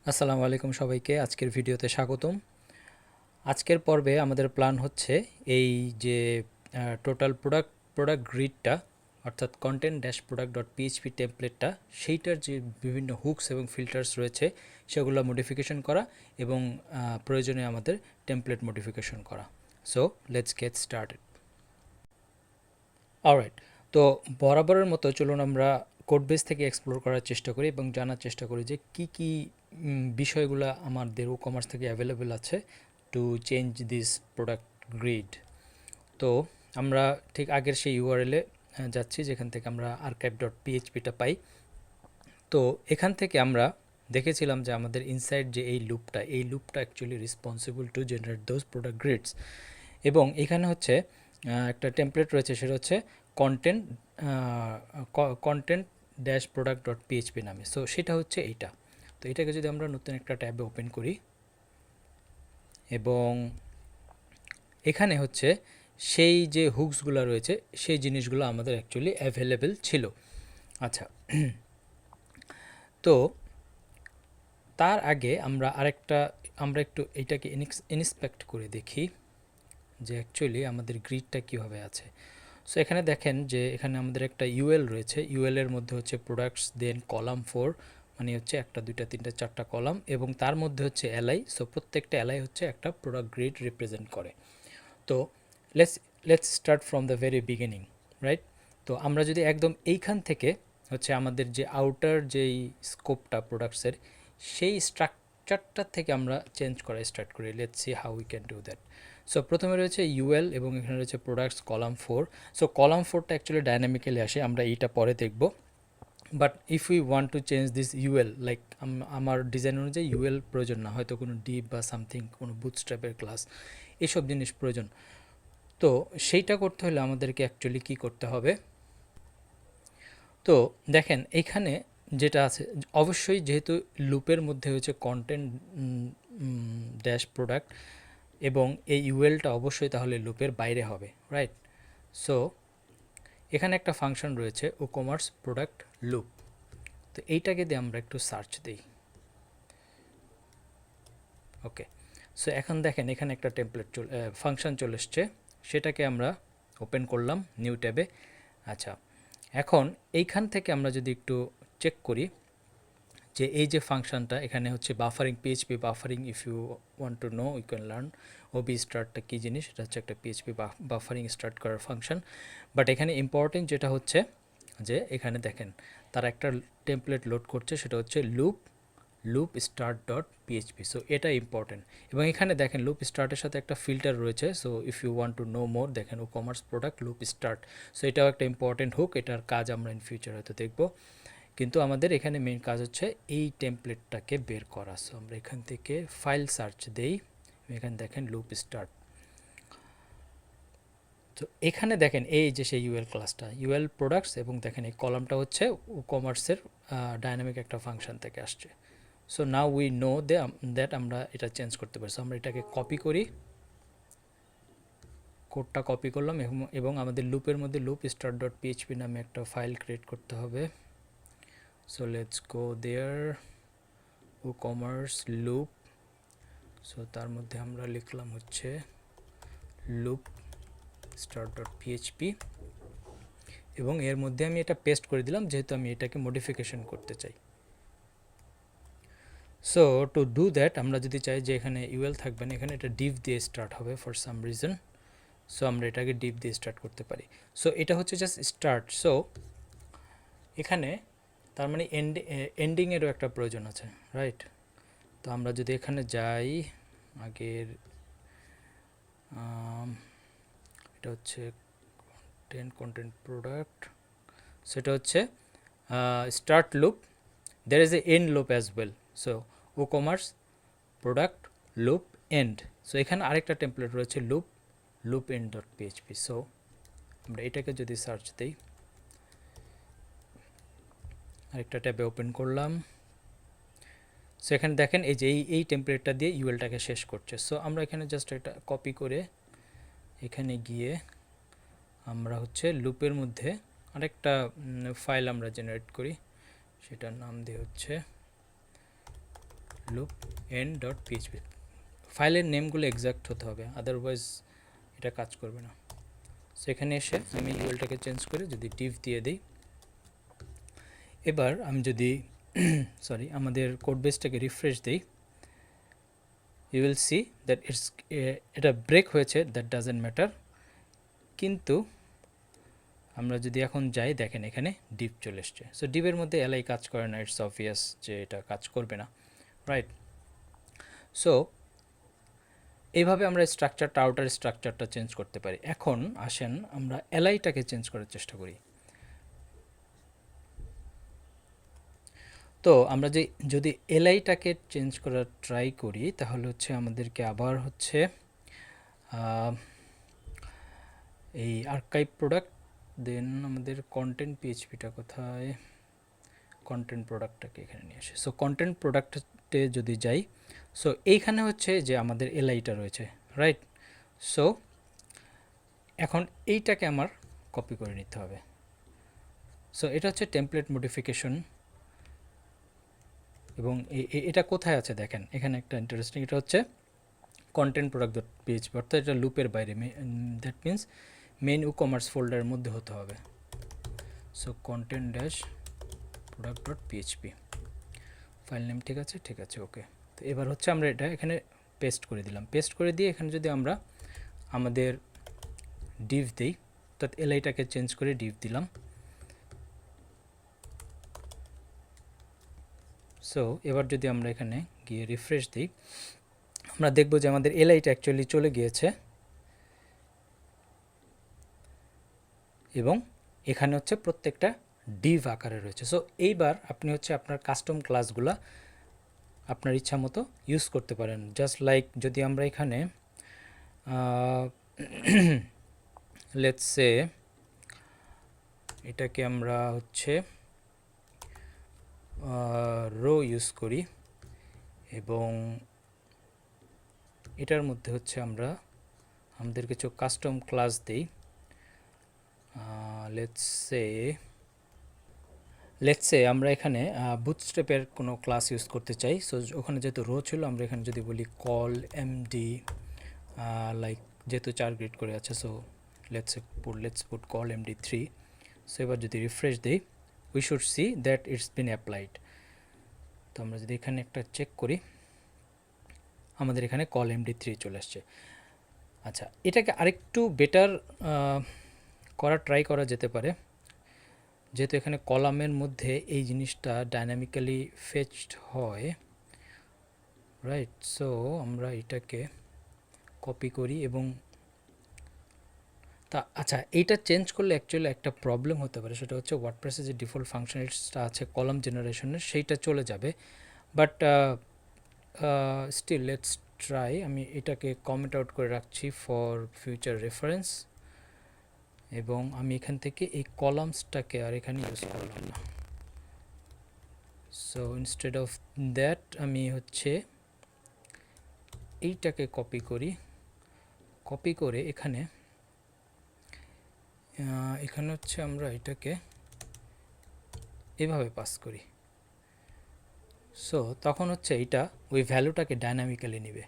আসসালামু আলাইকুম সবাইকে আজকের ভিডিওতে স্বাগতম। আজকের পর্বে আমাদের প্ল্যান হচ্ছে এই যে টোটাল প্রোডাক্ট গ্রিডটা অর্থাৎ content dash product dot PHP টেমপ্লেটটা সেইটার যে বিভিন্ন হুকস এবং ফিল্টার্স রয়েছে সেগুলো মডিফিকেশন করা এবং প্রয়োজনে আমাদের টেমপ্লেট মডিফিকেশন করা। So let's get started. Alright, তো বরাবরের মতো চলুন আমরা কোডবেস থেকে এক্সপ্লোর করার চেষ্টা করি এবং জানার চেষ্টা করি যে কি বিষয়গুলো আমাদের WooCommerce থেকে অ্যাভেলেবেল আছে to change this product grid. তো আমরা ঠিক আগের সেই ইউআরএলে যাচ্ছি যেখান থেকে আমরা archive.phpটা পাই। তো এখান থেকে আমরা দেখেছিলাম যে আমাদের ইনসাইড যে এই লুপটা actually responsible to generate those product grids এবং এখানে হচ্ছে একটা টেমপ্লেট রয়েছে, সেটা হচ্ছে content content dash product dot PHP নামে। সো সেটা হচ্ছে এইটা। তো এটাকে যদি আমরা নতুন একটা ট্যাবে ওপেন করি এবং এখানে হচ্ছে সেই যে হুকসগুলো রয়েছে সেই জিনিসগুলো আমাদের অ্যাকচুয়ালি অ্যাভেলেবেল ছিল। আচ্ছা, তো তার আগে আমরা একটু এইটাকে ইন্সপেক্ট করে দেখি যে অ্যাকচুয়ালি আমাদের গ্রিডটা কীভাবে আছে। সো এখানে দেখেন যে এখানে আমাদের একটা ইউএল রয়েছে, ইউএলের মধ্যে হচ্ছে প্রোডাক্টস, দেন কলাম 4 মানে হচ্ছে 1 2 3 4টা কলাম এবং তার মধ্যে হচ্ছে এলআই। সো প্রত্যেকটা এলআই হচ্ছে একটা প্রোডাক্ট গ্রিড রিপ্রেজেন্ট করে। তো let's start from the very beginning, right? তো আমরা যদি একদম এইখান থেকে হচ্ছে আমাদের যে আউটার যেই স্কোপটা প্রোডাক্টসের সেই স্ট্রাকচারটা থেকে আমরা চেঞ্জ করা স্টার্ট করি। Let's see how we can do that. So প্রথমে রয়েছে ইউএল এবং এখানে রয়েছে প্রোডাক্টস কলাম 4। সো কলাম 4টা অ্যাকচুয়ালি ডাইনামিক্যালি আসে, আমরা এইটা পরে দেখব। But if we want to change this UL, like আমার ডিজাইন অনুযায়ী ইউএল প্রয়োজন না, হয়তো কোনো ডিপ বা সামথিং, কোনো বুটস্ট্র্যাপের ক্লাস, এসব জিনিস প্রয়োজন। তো সেইটা করতে হলে আমাদেরকে অ্যাকচুয়ালি কী করতে হবে? তো দেখেন এইখানে যেটা আছে, অবশ্যই যেহেতু লুপের মধ্যে হচ্ছে কন্টেন্ট ড্যাশ প্রোডাক্ট এবং এই ইউএলটা অবশ্যই তাহলে লুপের বাইরে হবে, রাইট? সো এখানে একটা ফাংশন রয়েছে WooCommerce প্রোডাক্ট লুপ। তো এইটাকে দিয়ে আমরা একটু সার্চ দিই। ওকে, সো এখন দেখেন এখানে একটা টেমপ্লেট ফাংশন চলে এসছে, সেটাকে আমরা ওপেন করলাম নিউ ট্যাবে। আচ্ছা, এখন এইখান থেকে আমরা যদি একটু চেক করি যে এই যে ফাংশনটা এখানে হচ্ছে buffering, PHP buffering, if you want to know you can learn. O B স্টার্টটা কী জিনিস, এটা হচ্ছে একটা পিএইচপি বাফারিং স্টার্ট করার ফাংশন। বাট এখানে ইম্পর্টেন্ট যেটা হচ্ছে যে এখানে দেখেন তারা একটা টেমপ্লেট লোড করছে, সেটা হচ্ছে loop start dot PHP. So এটা ইম্পর্টেন্ট এবং এখানে দেখেন লুপ স্টার্টের সাথে একটা ফিল্টার রয়েছে। So if you want to know more, দেখেন WooCommerce product loop start. So এটাও একটা ইম্পর্টেন্ট হুক, এটার কাজ আমরা ইন ফিউচার হয়তো দেখব, কিন্তু আমাদের এখানে মেইন কাজ হচ্ছে এই টেমপ্লেটটাকে বের করা। সো আমরা এখান থেকে ফাইল সার্চ দেই, এখানে দেখেন লুপ স্টার্ট। তো এখানে দেখেন এই যে সেই ইউএল ক্লাসটা, ইউএল প্রোডাক্টস, এবং দেখেন এই কলামটা হচ্ছে WooCommerceর ডাইনামিক একটা ফাংশন থেকে আসছে। So now we know that আমরা এটা চেঞ্জ করতে পারি। সো আমরা এটাকে কপি করি, কোডটা কপি করলাম এবং আমাদের লুপের মধ্যে লুপ স্টার্ট ডট পিএইচপি নামে একটা ফাইল ক্রিয়েট করতে হবে। So let's go there, WooCommerce loop. So তার মধ্যে আমরা লিখলাম হচ্ছে লুপ স্টার্ট ডট পিএইচপি এবং এর মধ্যে আমি এটা পেস্ট করে দিলাম যেহেতু আমি এটাকে মডিফিকেশন করতে চাই। সো টু ডু দ্যাট আমরা যদি চাই যে এখানে ইউএল থাকবে না, এখানে এটা ডিভ দিয়ে স্টার্ট হবে ফর সাম রিজন। সো আমরা এটাকে ডিভ দিয়ে স্টার্ট করতে পারি। সো এটা হচ্ছে জাস্ট স্টার্ট। সো এখানে তার মানে এন্ডিংয়েরও একটা প্রয়োজন আছে, রাইট? তো আমরা যদি এখানে যাই, আগের এটা হচ্ছে কন্টেন্ট প্রোডাক্ট, সেটা হচ্ছে start loop, there is a end loop as well. So WooCommerce product loop end. So এখানে আরেকটা টেমপ্লেট রয়েছে loop end dot php. So আমরা এটাকে যদি সার্চ দিই, আরেকটা ট্যাবে ওপেন করলাম। সো এখানে দেখেন এই যে এই টেমপ্লেটটা দিয়ে ইউএলটাকে শেষ করছে। সো আমরা এখানে জাস্ট এটা কপি করে এখানে গিয়ে আমরা হচ্ছে লুপের মধ্যে আরেকটা ফাইল আমরা জেনারেট করি, সেটার নাম দিয়ে হচ্ছে লুপ এন্ড ডট পিএইচপি। ফাইলের নেমগুলো এক্সাক্ট হতে হবে, আদারওয়াইজ এটা কাজ করবে না। সো এখানে এসে আমি ইউএলটাকে চেঞ্জ করে যদি ডিভ দিয়ে দিই, এবার আমি যদি সরি আমাদের কোড বেসটাকে রিফ্রেশ দিই, ইউ উইল সি দ্যাট এটা ব্রেক হয়েছে, দ্যাট ডাজেন্ট ম্যাটার। কিন্তু আমরা যদি এখন যাই, দেখেন এখানে ডিভ চলে এসছে। সো ডিভের মধ্যে এলাই কাজ করে না, ইটস অবভিয়াস যে এটা কাজ করবে না, রাইট? সো এইভাবে আমরা স্ট্রাকচারটা, আউটার স্ট্রাকচারটা চেঞ্জ করতে পারি। এখন আসেন আমরা এলাইটাকে চেঞ্জ করার চেষ্টা করি। তো আমরা যদি এলআইটাকে চেঞ্জ করার ট্রাই করি, তাহলে হচ্ছে আমাদেরকে আবার হচ্ছে এই আর্কাইভ প্রোডাক্ট, দেন আমাদের কন্টেন্ট পিএইচপিটা কোথায়, কন্টেন্ট প্রোডাক্টটাকে এখানে নিয়ে আসে। সো কন্টেন্ট প্রোডাক্টে যদি যাই, সো এইখানে হচ্ছে যে আমাদের এলআইটা রয়েছে, রাইট? সো এখন এইটাকে আমার কপি করে নিতে হবে। সো এটা হচ্ছে টেমপ্লেট মডিফিকেশন, এবং এটা কোথায় আছে দেখেন, এখানে একটা ইন্টারেস্টিং, এটা হচ্ছে কন্টেন্ট প্রোডাক্ট ডট পিএইচপি, অর্থাৎ এটা লুপের বাইরে, দ্যাট মিনস মেন WooCommerce ফোল্ডারের মধ্যে হতে হবে। So content dash product dot PHP, file name ঠিক আছে, ঠিক আছে, ওকে। তো এবার হচ্ছে আমরা এটা এখানে পেস্ট করে দিলাম। পেস্ট করে দিয়ে এখানে যদি আমরা আমাদের ডিভ দিই, অর্থাৎ এলআইটাকে চেঞ্জ করে ডিভ দিলাম। সো এবার যদি আমরা এখানে গিয়ে রিফ্রেশ দিই, আমরা দেখব যে আমাদের এলআইটা অ্যাকচুয়ালি চলে গিয়েছে, এবং এখানে হচ্ছে প্রত্যেকটা ডিভ আকারে রয়েছে। সো এইবার আপনি হচ্ছে আপনার কাস্টম ক্লাসগুলা আপনার ইচ্ছা মতো ইউজ করতে পারেন। জাস্ট লাইক যদি আমরা এখানে লেটস সে এটাকে আমরা হচ্ছে রো ইউজ করি, এবং এটার মধ্যে হচ্ছে আমরা আমাদের কিছু কাস্টম ক্লাস দিই। লেটস সে আমরা এখানে বুটস্ট্র্যাপের কোনো ক্লাস ইউজ করতে চাই। সো ওখানে যেহেতু রো ছিল, আমরা এখানে যদি বলি কল এমডি, লাইক যেহেতু 4 গ্রিড করে আছে, so let's put call md3। So এবার যদি রিফ্রেশ দিই, we should see that it's been applied. তো আমরা যদি এখানে একটা চেক করি, আমাদের এখানে কল md3 চলে আসছে। আচ্ছা, এটাকে আরেকটু বেটার ট্রাই করা যেতে পারে, যেহেতু এখানে কলামের মধ্যে এই জিনিসটা ডাইনামিক্যালি ফেচড হয়, রাইট? সো আমরা এটাকে কপি করি, এবং আচ্ছা, এইটা চেঞ্জ করলে অ্যাকচুয়ালি একটা প্রবলেম হতে পারে, সেটা হচ্ছে ওয়ার্ডপ্রেসে যে ডিফল্ট ফাংশনালিটিসটা আছে কলাম জেনারেশনের, সেইটা চলে যাবে। But still let's try. আমি এটাকে কমেন্ট আউট করে রাখছি ফর ফিউচার রেফারেন্স, এবং আমি এখান থেকে এই কলামসটাকে আর এখানে ইউজ করলাম না। সো ইনস্টেড অফ দ্যাট আমি হচ্ছে এইটাকে কপি করি, কপি করে এখানে হচ্ছে আমরা এটাকে এভাবে পাস করি। সো তখন হচ্ছে এইটা ওই ভ্যালুটাকে ডাইনামিক্যালি নেবে।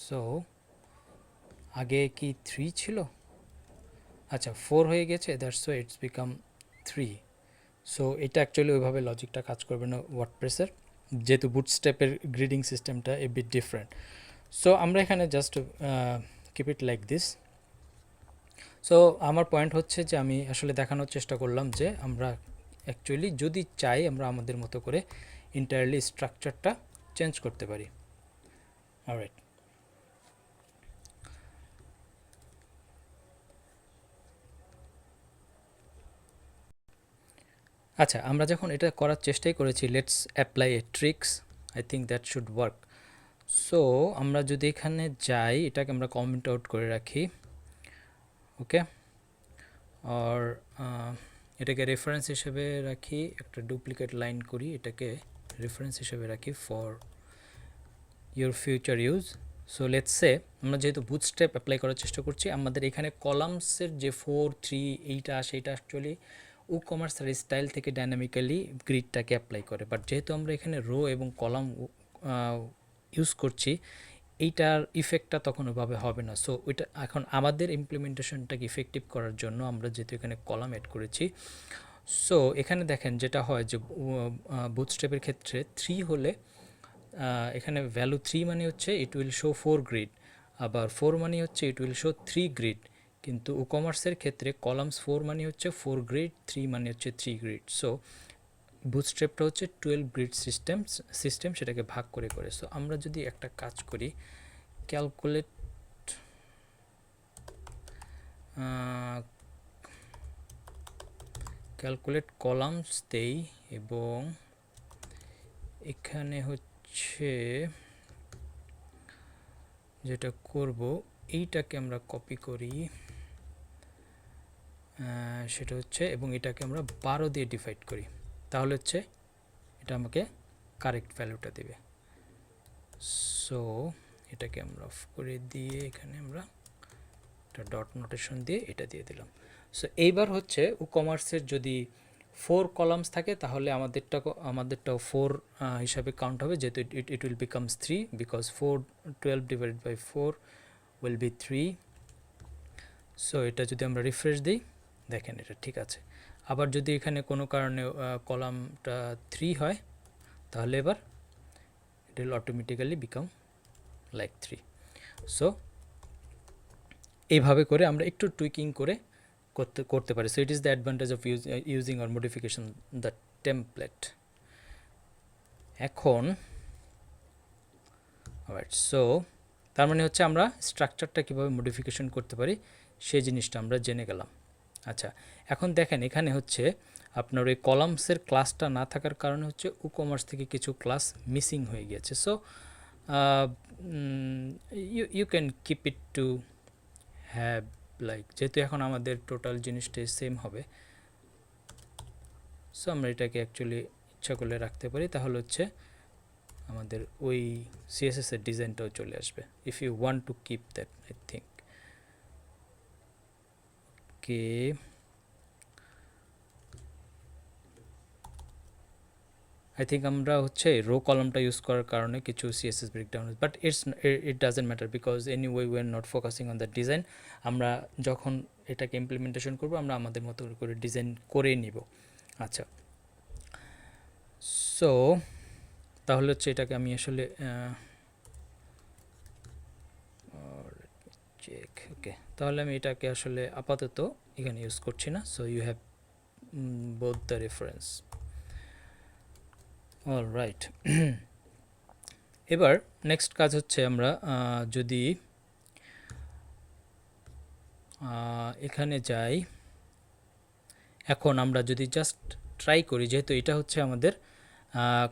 সো আগে কি 3 ছিল, আচ্ছা 4 হয়ে গেছে, that's why it's become 3। So এটা অ্যাকচুয়ালি ওইভাবে লজিকটা কাজ করবে না ওয়ার্ডপ্রেসের, যেহেতু বুটস্ট্র্যাপের গ্রিডিং সিস্টেমটা এ বিট ডিফারেন্ট। সো আমরা এখানে just keep it like this. So আমার পয়েন্ট হচ্ছে যে আমি আসলে দেখানোর চেষ্টা করলাম যে আমরা অ্যাকচুয়ালি যদি চাই, আমরা আমাদের মতো করে ইন্টায়ারলি স্ট্রাকচারটা চেঞ্জ করতে পারি। অলরাইট, আচ্ছা, আমরা যখন এটা করার চেষ্টাই করেছি, let's apply A tricks, I think that should work. So আমরা যদি এখানে যাই, এটাকে আমরা কমেন্ট আউট করে রাখি, ওকে, আর এটাকে রেফারেন্স হিসেবে রাখি, একটা ডুপ্লিকেট লাইন করি, এটাকে রেফারেন্স হিসেবে রাখি for your future use. So let's say আমরা যেহেতু বুটস্ট্র্যাপ অ্যাপ্লাই করার চেষ্টা করছি, আমাদের এখানে কলামসের যে 4, 3 এইটা সেইটা অ্যাকচুয়ালি WooCommerce আর স্টাইল থেকে ডাইনামিক্যালি গ্রিডটাকে অ্যাপ্লাই করে। বাট যেহেতু আমরা এখানে রো এবং কলাম ইউজ করছি, এইটার ইফেক্টটা তখন ওইভাবে হবে না। সো ওইটা এখন আমাদের ইমপ্লিমেন্টেশনটাকে ইফেক্টিভ করার জন্য আমরা যেহেতু এখানে কলাম অ্যাড করেছি, সো এখানে দেখেন যেটা হয় যে বুটস্ট্র্যাপের ক্ষেত্রে 3 হলে এখানে ভ্যালু 3 মানে হচ্ছে ইট উইল শো 4 গ্রিড, আবার 4 মানে হচ্ছে ইট উইল শো 3 গ্রিড। কিন্তু WooCommerceর ক্ষেত্রে কলামস 4 মানে হচ্ছে 4 গ্রিড, 3 মানে হচ্ছে 3 গ্রিড। সো বুটস্ট্র্যাপটা হচ্ছে 12 গ্রিড সিস্টেম সেটাকে ভাগ করে করে। সো আমরা যদি একটা কাজ করি, ক্যালকুলেট কলামস দেই এবং এখানে হচ্ছে যেটা করব এইটাকে আমরা কপি করি, সেটা হচ্ছে এবং এটাকে আমরা 12 দিয়ে ডিভাইড করি, তাহলে হচ্ছে এটা আমাকে কারেক্ট ভ্যালুটা দেবে। সো এটাকে আমরা অফ করে দিয়ে এখানে আমরা একটা ডট নোটেশন দিয়ে এটা দিয়ে দিলাম। সো এইবার হচ্ছে WooCommerceর যদি 4 কলামস থাকে তাহলে আমাদেরটাও 4 হিসাবে কাউন্ট হবে, যেহেতু it will becomes 3 because 12 divided by 4 will be 3। So এটা যদি আমরা রিফ্রেশ দিই, দেখেন এটা ঠিক আছে। আবার যদি এখানে কোনো কারণে কলামটা 3 হয় তাহলে এবার it will automatically become like 3. So এইভাবে করে আমরা একটু টুইকিং করে করতে পারি। So it is the advantage of using or modification the template. এখন সো তার মানে হচ্ছে আমরা স্ট্রাকচারটা কীভাবে মডিফিকেশন করতে পারি সেই জিনিসটা আমরা জেনে গেলাম। আচ্ছা, এখন দেখেন এখানে হচ্ছে আপনার ওই কলামসের ক্লাসটা না থাকার কারণে হচ্ছে WooCommerce থেকে কিছু ক্লাস মিসিং হয়ে গিয়েছে। So you can keep it to have like, যেহেতু এখন আমাদের টোটাল জিনিসটাই সেম হবে, সো আমরা এটাকে অ্যাকচুয়ালি ইচ্ছা করলে রাখতে পারি, তাহলে হচ্ছে আমাদের ওই CSS এর ডিজাইনটাও চলে আসবে if you want to keep that. I think okay, আমরা হচ্ছে রো কলামটা ইউজ করার কারণে কিছু CSS breakdown, but it doesn't matter because anyway we are not focusing on the design. আমরা যখন এটাকে ইমপ্লিমেন্টেশন করব আমরা আমাদের মতো করে ডিজাইন করে নিব। আচ্ছা, সো তাহলে হচ্ছে এটাকে আমি আসলে চেক, ওকে, তাহলে আমি এটাকে আসলে আপাতত এখানে ইউজ করছি না। So you have both the reference. Alright, এবার নেক্সট কাজ হচ্ছে আমরা যদি এখানে যাই, এখন আমরা যদি জাস্ট ট্রাই করি, যেহেতু এটা হচ্ছে আমাদের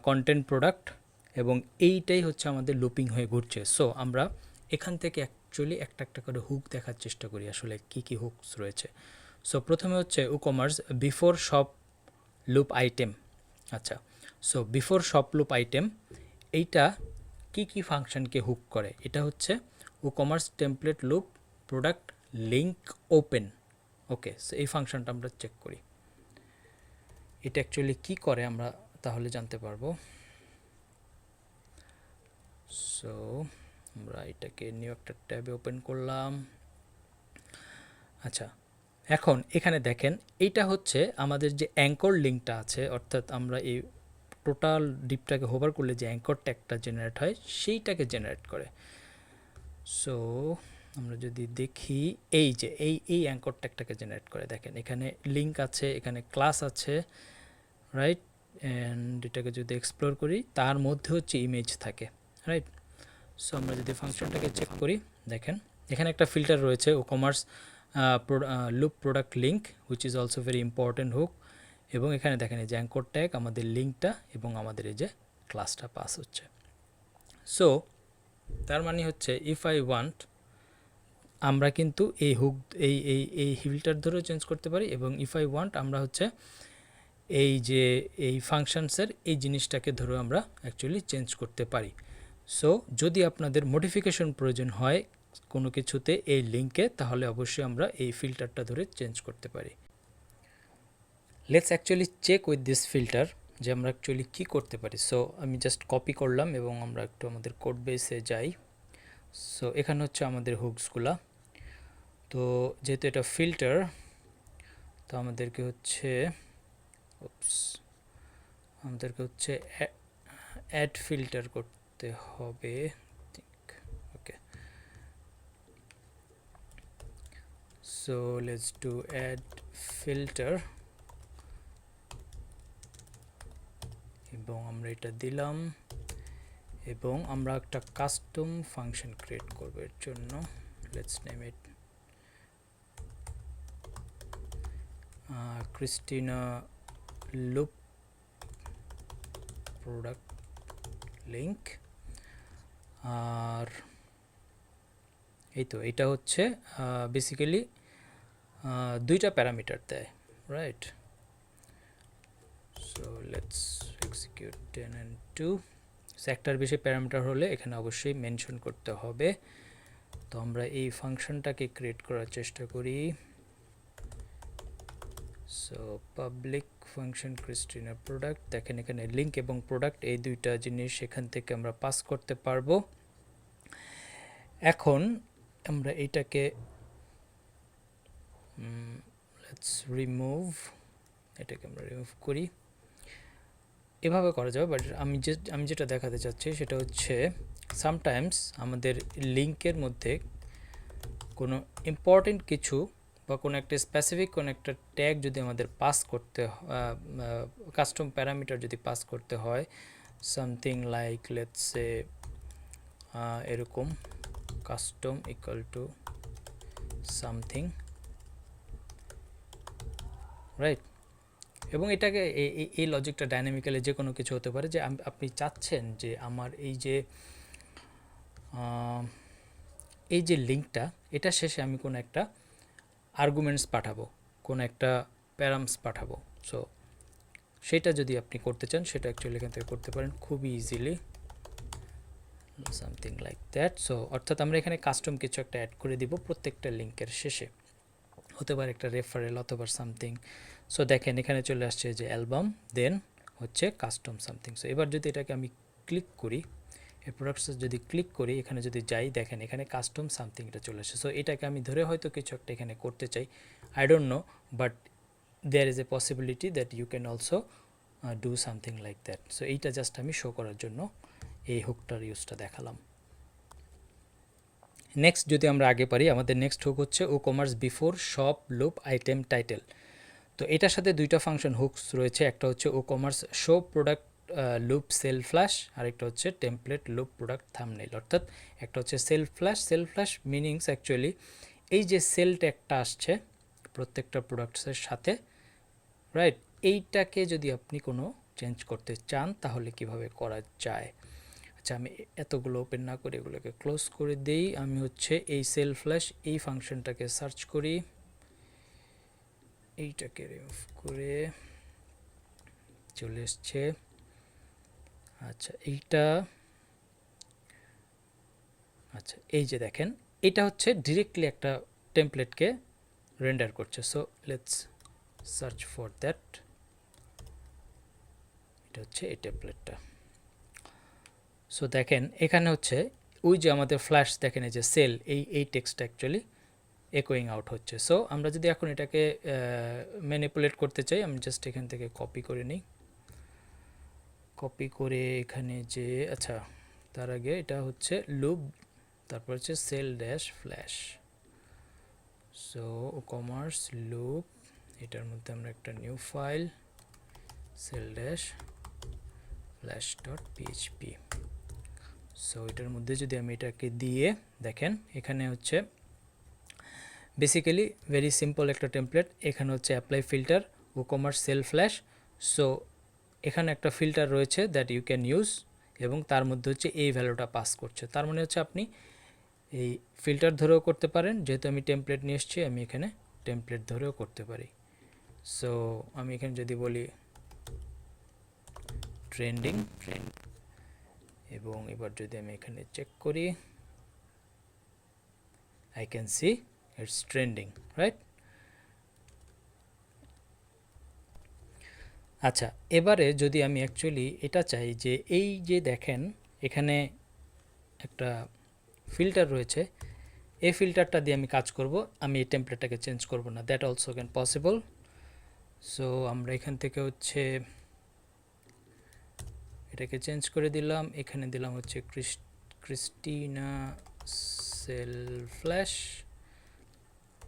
কন্টেন্ট প্রোডাক্ট এবং এইটাই হচ্ছে আমাদের লুপিং হয়ে ঘুরছে। সো আমরা এখান থেকে অ্যাকচুয়ালি একটা একটা করে হুক দেখার চেষ্টা করি আসলে কি কি হুকস রয়েছে। সো প্রথমে হচ্ছে WooCommerce before shop loop item. আচ্ছা, so before shop loop item এইটা কি কি ফাংশনকে হুক করে, এটা হচ্ছে WooCommerce template loop product link open. Okay, so এই ফাংশনটা আমরা চেক করি এটা অ্যাকচুয়ালি কি করে আমরা তাহলে জানতে পারবো। সো আমরা এটাকে নিউ একটা ট্যাবে ওপেন করলাম। আচ্ছা, এখন এখানে দেখেন এইটা হচ্ছে আমাদের যে অ্যাঙ্কর লিঙ্কটা আছে, অর্থাৎ আমরা এই টোটাল ডিপটাকে হোভার করলে যে অ্যাঙ্কর ট্যাগটা জেনারেট হয় সেইটাকে জেনারেট করে। সো আমরা যদি দেখি এই যে এই অ্যাঙ্কর ট্যাগটাকে জেনারেট করে, দেখেন এখানে লিঙ্ক আছে, এখানে ক্লাস আছে, রাইট, অ্যান্ড এটাকে যদি এক্সপ্লোর করি তার মধ্যে হচ্ছে ইমেজ থাকে, রাইট। সো আমরা যদি ফাংশনটাকে চেক করি, দেখেন এখানে একটা ফিল্টার রয়েছে WooCommerce loop product link which is also very important hook, এবং এখানে দেখেন এই যে অ্যাঙ্কর ট্যাগ আমাদের লিঙ্কটা এবং আমাদের এই যে ক্লাসটা পাস হচ্ছে। সো তার মানে হচ্ছে ইফ আই ওয়ান্ট, আমরা কিন্তু এই হুক এই ফিল্টার ধরেও চেঞ্জ করতে পারি, এবং ইফ আই ওয়ান্ট আমরা হচ্ছে এই যে এই ফাংশনসের এই জিনিসটাকে ধরেও আমরা অ্যাকচুয়ালি চেঞ্জ করতে পারি। সো যদি আপনাদের মডিফিকেশন প্রয়োজন হয় কোনো কিছুতে এই লিঙ্কে, তাহলে অবশ্যই আমরা এই ফিল্টারটা ধরে চেঞ্জ করতে পারি। Let's actually check with this filter যে আমরা অ্যাকচুয়ালি কী করতে পারি। সো আমি জাস্ট কপি করলাম এবং আমরা একটু আমাদের কোড বেসে যাই। সো এখানে হচ্ছে আমাদের হুকসগুলা। তো যেহেতু এটা ফিল্টার, তো আমাদেরকে হচ্ছে অ্যাড ফিল্টার করতে হবে। Okay, so let's do add filter এবং আমরা এটা দিলাম এবং আমরা একটা কাস্টম ফাংশন ক্রিয়েট করব এর জন্য। Let's name it Christina loop product link. আর এই তো এটা হচ্ছে বেসিক্যালি দুইটা প্যারামিটার দেয়, right? So let's execute 10 and 2। একটার বেশি প্যারামিটার হলে এখানে অবশ্যই মেনশন করতে হবে। তো আমরা এই ফাংশনটাকে ক্রিয়েট করার চেষ্টা করি। So public function Christina product, দেখেন এখানে লিঙ্ক এবং প্রোডাক্ট এই দুইটা জিনিস এখান থেকে আমরা পাস করতে পারবো। এখন আমরা এইটাকে লেটস রিমুভ, এটাকে আমরা রিমুভ করি। এভাবে করা যাবে, বাট আমি যেটা দেখাতে চাচ্ছি সেটা হচ্ছে সামটাইমস আমাদের লিঙ্কের মধ্যে কোনো ইম্পর্টেন্ট কিছু বা কোনো একটা স্পেসিফিক কোনো একটা ট্যাগ যদি আমাদের পাস করতে কাস্টম প্যারামিটার যদি পাস করতে হয়, সামথিং লাইক লেটস সে এরকম custom equal to something, right? এবং এটাকে এই লজিকটা ডাইনামিক্যালি যে কোনো কিছু হতে পারে, যে আপনি চাচ্ছেন যে আমার এই যে লিঙ্কটা, এটা শেষে আমি কোনো একটা আর্গুমেন্টস পাঠাবো, কোনো একটা প্যারামস পাঠাবো। সো সেটা যদি আপনি করতে চান সেটা অ্যাকচুয়ালি এখান থেকে করতে পারেন খুবই easily, something like that. So অর্থাৎ আমরা এখানে কাস্টম কিছু একটা অ্যাড করে দিব প্রত্যেকটা লিঙ্কের শেষে, হতে পারে একটা রেফারেল অথবা সামথিং। সো দেখেন এখানে চলে আসছে যে অ্যালবাম, দেন হচ্ছে কাস্টম সামথিং। সো এবার যদি এটাকে আমি ক্লিক করি, এই প্রোডাক্টস যদি ক্লিক করি, এখানে যদি যাই, দেখেন এখানে কাস্টম সামথিংটা চলে আসে। সো এটাকে আমি ধরে হয়তো কিছু একটা এখানে করতে চাই, I don't know, but there is a possibility that you can also do something like that. So এইটা জাস্ট আমি শো করার জন্য এই হুকটার ইউজটা দেখালাম। নেক্সট যদি আমরা আগে পারি, আমাদের নেক্সট হুক হচ্ছে WooCommerce before shop loop item title. তো এটার সাথে দুইটা ফাংশন হুকস রয়েছে, একটা হচ্ছে WooCommerce show product loop sale flash, আর একটা হচ্ছে টেমপ্লেট লুপ প্রোডাক্ট থাম্বনেইল। অর্থাৎ একটা হচ্ছে সেল ফ্ল্যাশ মিনিংস অ্যাকচুয়ালি এই যে সেল ট্যাগটা আসছে প্রত্যেকটা প্রোডাক্টসের সাথে, রাইট? এইটাকে যদি আপনি কোনো চেঞ্জ করতে চান তাহলে কিভাবে করা যায়। আচ্ছা, আমি এতগুলো ওপেন না করে এগুলোকে ক্লোজ করে দেই। আমি হচ্ছে এই সেল ফ্ল্যাশ এই ফাংশনটাকে সার্চ করি, এইটাকে রিমুভ করে চলে এসছে। আচ্ছা আচ্ছা এই যে দেখেন এটা হচ্ছে ডিরেক্টলি একটা টেমপ্লেটকে রেন্ডার করছে। So let's search for that, এটা হচ্ছে এই টেমপ্লেটটা। সো দেখেন এখানে হচ্ছে ওই যে আমাদের ফ্ল্যাশ, দেখেন এই যে সেল এই টেক্সটটা অ্যাকচুয়ালি একোয়িং আউট হচ্ছে। সো আমরা যদি এখন এটাকে ম্যানিপুলেট করতে চাই, আমি জাস্ট এখান থেকে কপি করে নিই, কপি করে এখানে যে আচ্ছা তার আগে এটা হচ্ছে লুপ, তারপর হচ্ছে sale dash flash. So WooCommerce loop, এটার মধ্যে আমরা একটা new file sale dash flash dot PHP. So এটার মধ্যে যদি আমি এটাকে দিয়ে দেখেন এখানে হচ্ছে বেসিক্যালি ভেরি সিম্পল একটা টেমপ্লেট। এখানে হচ্ছে apply filter WooCommerce sale flash. So এখানে একটা ফিল্টার রয়েছে দ্যাট ইউ ক্যান ইউজ, এবং তার মধ্যে হচ্ছে এই ভ্যালুটা পাস করছে। তার মানে হচ্ছে আপনি এই ফিল্টার ধরেও করতে পারেন, যেহেতু আমি টেমপ্লেট নিয়ে এসেছি আমি এখানে টেমপ্লেট ধরেও করতে পারি। সো আমি এখানে যদি বলি ট্রেন্ডিং, এবং এবার যদি আমি এখানে চেক করি, I can see it's trending, right? আচ্ছা, এবারে যদি আমি অ্যাকচুয়ালি এটা চাই যে এই যে দেখেন এখানে একটা ফিল্টার রয়েছে, এই ফিল্টারটা দিয়ে আমি কাজ করব, আমি এই টেমপ্লেটটাকে চেঞ্জ করব না, that also can possible. So আমরা এখান থেকে হচ্ছে এটাকে চেঞ্জ করে দিলাম, এখানে দিলাম হচ্ছে ক্রিস্টিনা সেল ফ্ল্যাশ,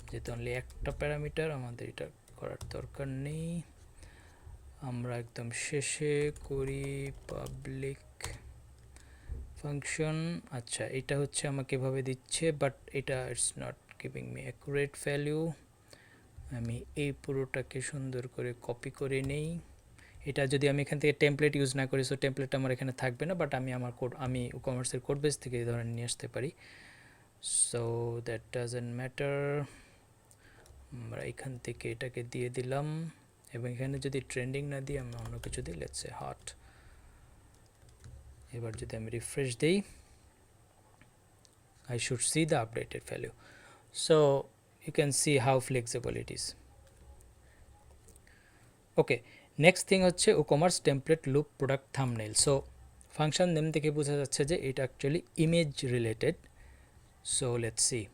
যেহেতু অনলি একটা প্যারামিটার আমাদের এটা করার দরকার নেই। আমরা একদম শেষে করি পাবলিক ফাংশন। আচ্ছা, এটা হচ্ছে আমাকে এভাবে দিচ্ছে, বাট এটা it's not giving me accurate value. আমি এই পুরোটাকে সুন্দর করে কপি করে নেই। এটা যদি আমি এখান থেকে টেমপ্লেট ইউজ না করি, সো টেমপ্লেট আমার এখানে থাকবে না, বাট আমি আমার আমি WooCommerceর কোড বেস থেকে এই ধরনের নিয়ে আসতে পারি। So that doesn't matter. আমরা এখান থেকে এটাকে দিয়ে দিলাম, এবং এখানে যদি ট্রেন্ডিং না দিই আমি অন্য কিছু দিই, লেটস সে হট। এবার যদি আমি রিফ্রেশ দিই, I should see the updated value. So you can see how flexible it is. Okay, next thing হচ্ছে WooCommerce template loop product thumbnail. So function name থেকে বোঝা যাচ্ছে যে এটা actually image related. So let's see.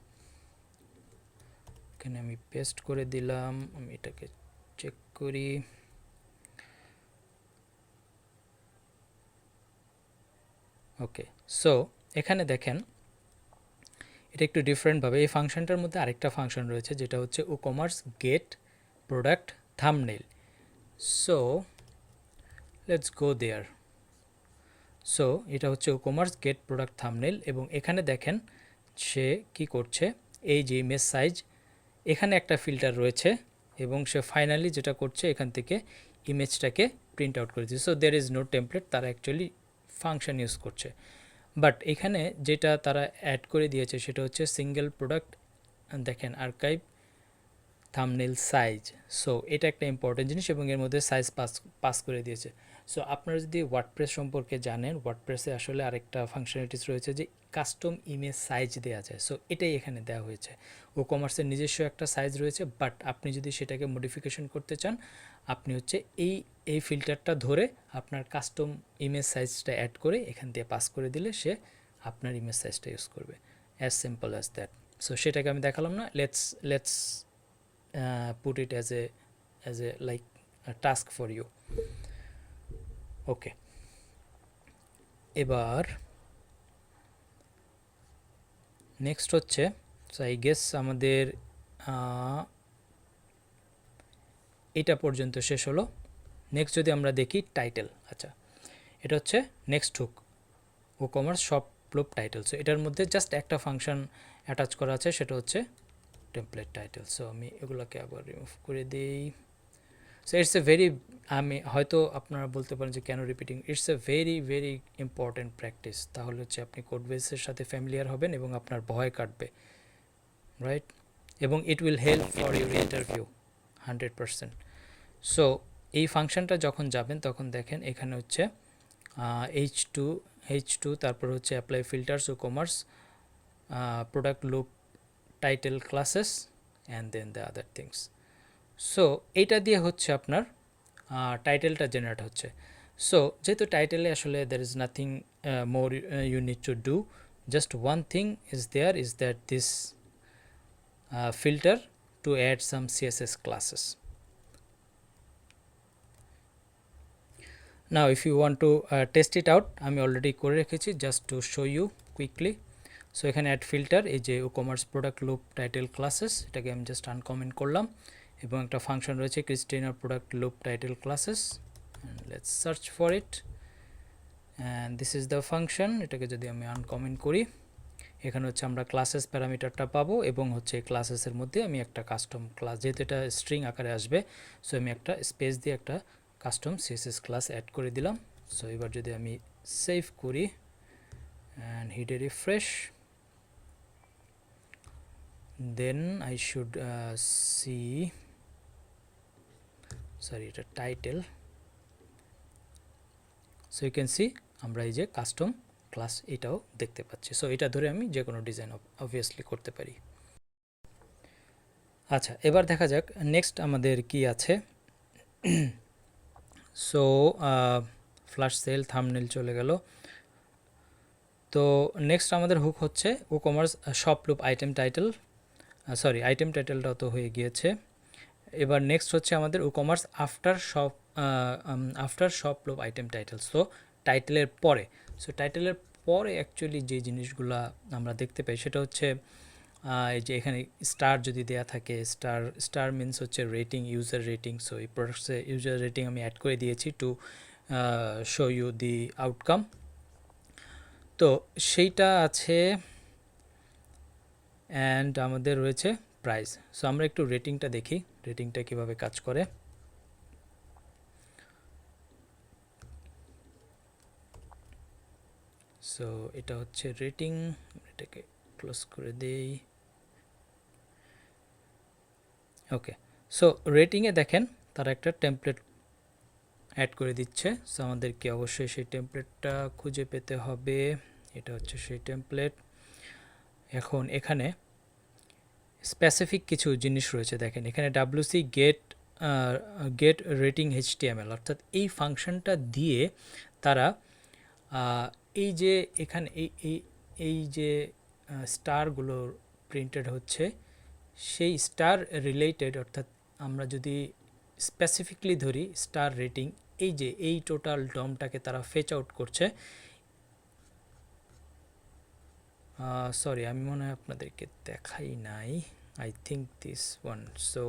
এখানে আমি paste করে দিলাম, আমি এটাকে চেক করি। ওকে, সো এখানে দেখেন এটা একটু ডিফারেন্টভাবে, এই ফাংশনটার মধ্যে আরেকটা ফাংশন রয়েছে যেটা হচ্ছে WooCommerce get product thumbnail. So let's go there. So এটা হচ্ছে WooCommerce get product thumbnail, এবং এখানে দেখেন সে কি করছে, এই যে ইমেজ সাইজ, এখানে একটা ফিল্টার রয়েছে, এবং সে ফাইনালি যেটা করছে এখান থেকে ইমেজটাকে প্রিন্ট আউট করে দিচ্ছে। So there is no template, তারা অ্যাকচুয়ালি ফাংশন ইউজ করছে। বাট এখানে যেটা তারা অ্যাড করে দিয়েছে সেটা হচ্ছে সিঙ্গেল প্রোডাক্ট, দেখেন আর্কাইভ থাম্বনেল সাইজ। সো এটা একটা ইম্পর্টেন্ট জিনিস, এবং এর মধ্যে সাইজ পাস করে দিয়েছে। সো আপনারা যদি ওয়ার্ডপ্রেস সম্পর্কে জানেন, ওয়ার্ডপ্রেসে আসলে আরেকটা ফাংশনালিটিস রয়েছে যে কাস্টম ইমেজ সাইজ দেওয়া যায়। সো এটাই এখানে দেওয়া হয়েছে। WooCommerceর নিজস্ব একটা সাইজ রয়েছে, বাট আপনি যদি সেটাকে মডিফিকেশন করতে চান, আপনি হচ্ছে এই ফিল্টারটা ধরে আপনার কাস্টম ইমেজ সাইজটা অ্যাড করে এখান দিয়ে পাস করে দিলে সে আপনার ইমেজ সাইজটা ইউজ করবে, as simple as that. So সেটাকে আমি দেখালাম না, let's put it as a like a task for you. Okay, এবার নেক্সট হচ্ছে, সো আই গেস আমাদের এটা পর্যন্ত শেষ হলো। নেক্সট যদি আমরা দেখি টাইটেল, আচ্ছা এটা হচ্ছে next hook WooCommerce shop loop title. So এটার মধ্যে জাস্ট একটা ফাংশন অ্যাটাচ করা আছে, সেটা হচ্ছে টেমপ্লেট টাইটেল। সো আমি এগুলোকে আবার রিমুভ করে দিই। সো ইটস এ ভেরি, আমি হয়তো আপনারা বলতে পারেন যে কেন repeating, it's a very very important practice. তাহলে হচ্ছে আপনি কোড বেসের সাথে ফ্যামিলিয়ার হবেন এবং আপনার ভয় কাটবে, রাইট? এবং it will help for your interview 100%। So এই ফাংশনটা যখন যাবেন তখন দেখেন এখানে হচ্ছে H2 তারপর হচ্ছে apply filters WooCommerce product loop title classes and then the other things. So এইটা দিয়ে হচ্ছে আপনার টাইটেলটা জেনারেট হচ্ছে। সো যেহেতু টাইটেলে আসলে there is nothing more you need to do, just one thing is there, is that this filter to add some CSS classes. Now if you want to test it out, আমি already করে রেখেছি just to show you quickly. So এখানে add filter, এই যে WooCommerce product loop title classes, এটাকে আমি just uncomment করলাম, এবং একটা ফাংশন রয়েছে Christina product loop title classes, let's search for it, and this is the function. এটাকে যদি আমি আনকমেন্ট করি, এখানে হচ্ছে আমরা ক্লাসেস প্যারামিটারটা পাবো, এবং হচ্ছে ক্লাসেসের মধ্যে আমি একটা কাস্টম ক্লাস, যেহেতু এটা স্ট্রিং আকারে আসবে, সো আমি একটা স্পেস দিয়ে একটা কাস্টম CSS ক্লাস অ্যাড করে দিলাম। সো এবার যদি আমি সেভ করি and hit a refresh, then I should see, sorry এটা title. So you can see আমরা এই যে কাস্টম ক্লাস এটাও দেখতে পাচ্ছি। সো এটা ধরে আমি যে কোনো ডিজাইন অবভিয়াসলি করতে পারি। আচ্ছা, এবার দেখা যাক নেক্সট আমাদের কি আছে। সো ফ্ল্যাশ সেল থাম্বনেল চলে গেল। তো নেক্সট আমাদের হুক হচ্ছে WooCommerce shop loop item title, sorry item টাইটেলটাও তো হয়ে গিয়েছে। এবার নেক্সট হচ্ছে আমাদের WooCommerce after shop loop item titles. তো টাইটেলের পরে, সো টাইটেলের পরে অ্যাকচুয়ালি যে জিনিসগুলা আমরা দেখতে পাই সেটা হচ্ছে এই যে এখানে স্টার যদি দেয়া থাকে, স্টার মিনস হচ্ছে রেটিং, ইউজার রেটিং। সো এই প্রোডাক্টসে ইউজার রেটিং আমি অ্যাড করে দিয়েছি to show you the outcome. তো সেইটা আছে, অ্যান্ড আমাদের রয়েছে প্রাইস। সো আমরা একটু রেটিংটা দেখি, রেটিংটা কিভাবে কাজ করে। সো এটা হচ্ছে রেটিং, এটাকে ক্লোজ করে দেই। ওকে, সো রেটিংয়ে দেখেন তারা একটা টেমপ্লেট অ্যাড করে দিচ্ছে। সো আমাদেরকে অবশ্যই সেই টেমপ্লেটটা খুঁজে পেতে হবে। এটা হচ্ছে সেই টেমপ্লেট। এখন এখানে স্পেসিফিক কিছু জিনিস রয়েছে, দেখেন এখানে WC গেট রেটিং HTML, অর্থাৎ এই ফাংশনটা দিয়ে তারা এই যে এখানে এই যে স্টারগুলো প্রিন্টেড হচ্ছে সেই স্টার রিলেটেড, অর্থাৎ আমরা যদি স্পেসিফিকলি ধরি স্টার রেটিং, এই যে এই টোটাল ডমটাকে তারা ফেচ আউট করছে। সরি আমি মনে হয় আপনাদেরকে দেখাই নাই, I think this one. So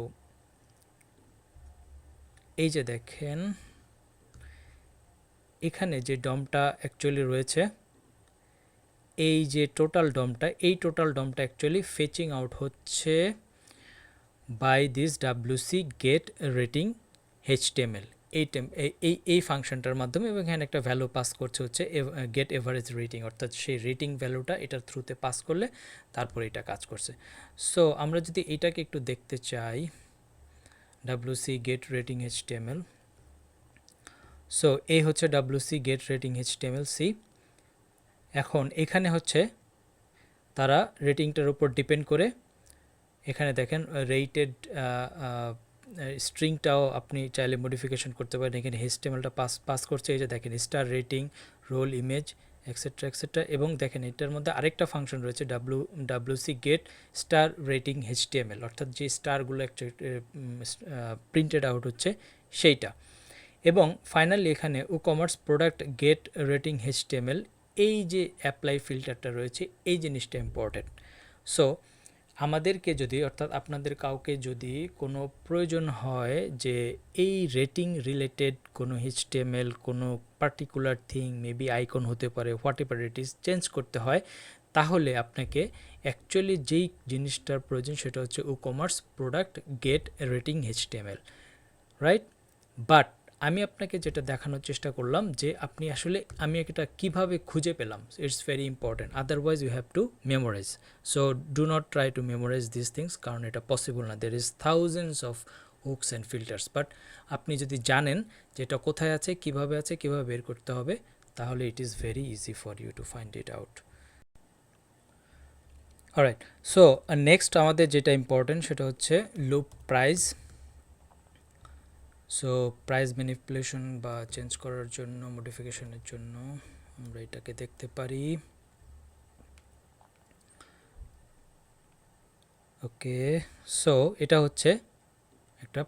এই যে দেখেন এখানে যে ডমটা অ্যাকচুয়ালি রয়েছে, এই যে টোটাল ডমটা, এই টোটাল ডমটা অ্যাকচুয়ালি ফেচিং আউট হচ্ছে by this WC get rating HTML এই ফাংশনটার মাধ্যমে, এবং এখানে একটা ভ্যালু পাস করছে হচ্ছে গেট এভারেজ রেটিং, অর্থাৎ সেই রেটিং ভ্যালুটা এটার থ্রুতে পাস করলে তারপরে এটা কাজ করছে। সো আমরা যদি এটাকে একটু দেখতে চাই, WC get rating HTML। So এই হচ্ছে WC গেট রেটিং HTML সি। এখন এখানে হচ্ছে তারা রেটিংটার উপর ডিপেন্ড করে, এখানে দেখেন রেটেড স্ট্রিংটাও আপনি চাইলে মডিফিকেশন করতে পারেন। এখানে HTMLটা পাস করছে, এই যে দেখেন star rating, role image, etcetera etcetera. এবং দেখেন এটার মধ্যে আরেকটা ফাংশন রয়েছে WC get star rating HTML, অর্থাৎ যে স্টারগুলো প্রিন্টেড আউট হচ্ছে সেইটা। এবং ফাইনালি এখানে WooCommerce product get rating HTML, এই যে অ্যাপ্লাই ফিল্টারটা রয়েছে, এই জিনিসটা ইম্পর্টেন্ট। সো আমাদেরকে যদি, অর্থাৎ আপনাদের কাউকে যদি কোনো প্রয়োজন হয় যে এই রেটিং রিলেটেড কোনো HTML, কোনো পার্টিকুলার থিং, মেবি আইকন হতে পারে, what ever it is, change করতে হয়, তাহলে আপনাকে অ্যাকচুয়ালি যেই জিনিসটার প্রয়োজন সেটা হচ্ছে WooCommerce product get rating HTML, right? But আমি আপনাকে যেটা দেখানোর চেষ্টা করলাম যে আপনি আসলে আমি এটা কিভাবে খুঁজে পেলাম, it's very important, otherwise you have to memorise. So do not try to memorise this things, কারণ এটা পসিবল না। There is thousands of hooks and filters, but আপনি যদি জানেন যে এটা কোথায় আছে, কিভাবে বের করতে হবে, তাহলে it is very easy for you to find it out. Alright, so next আমাদের যেটা ইম্পর্টেন্ট সেটা হচ্ছে loop price. So price manipulation বা চেঞ্জ করার জন্য, মডিফিকেশনের জন্য আমরা এটাকে দেখতে পারি। ওকে, সো এটা হচ্ছে একটা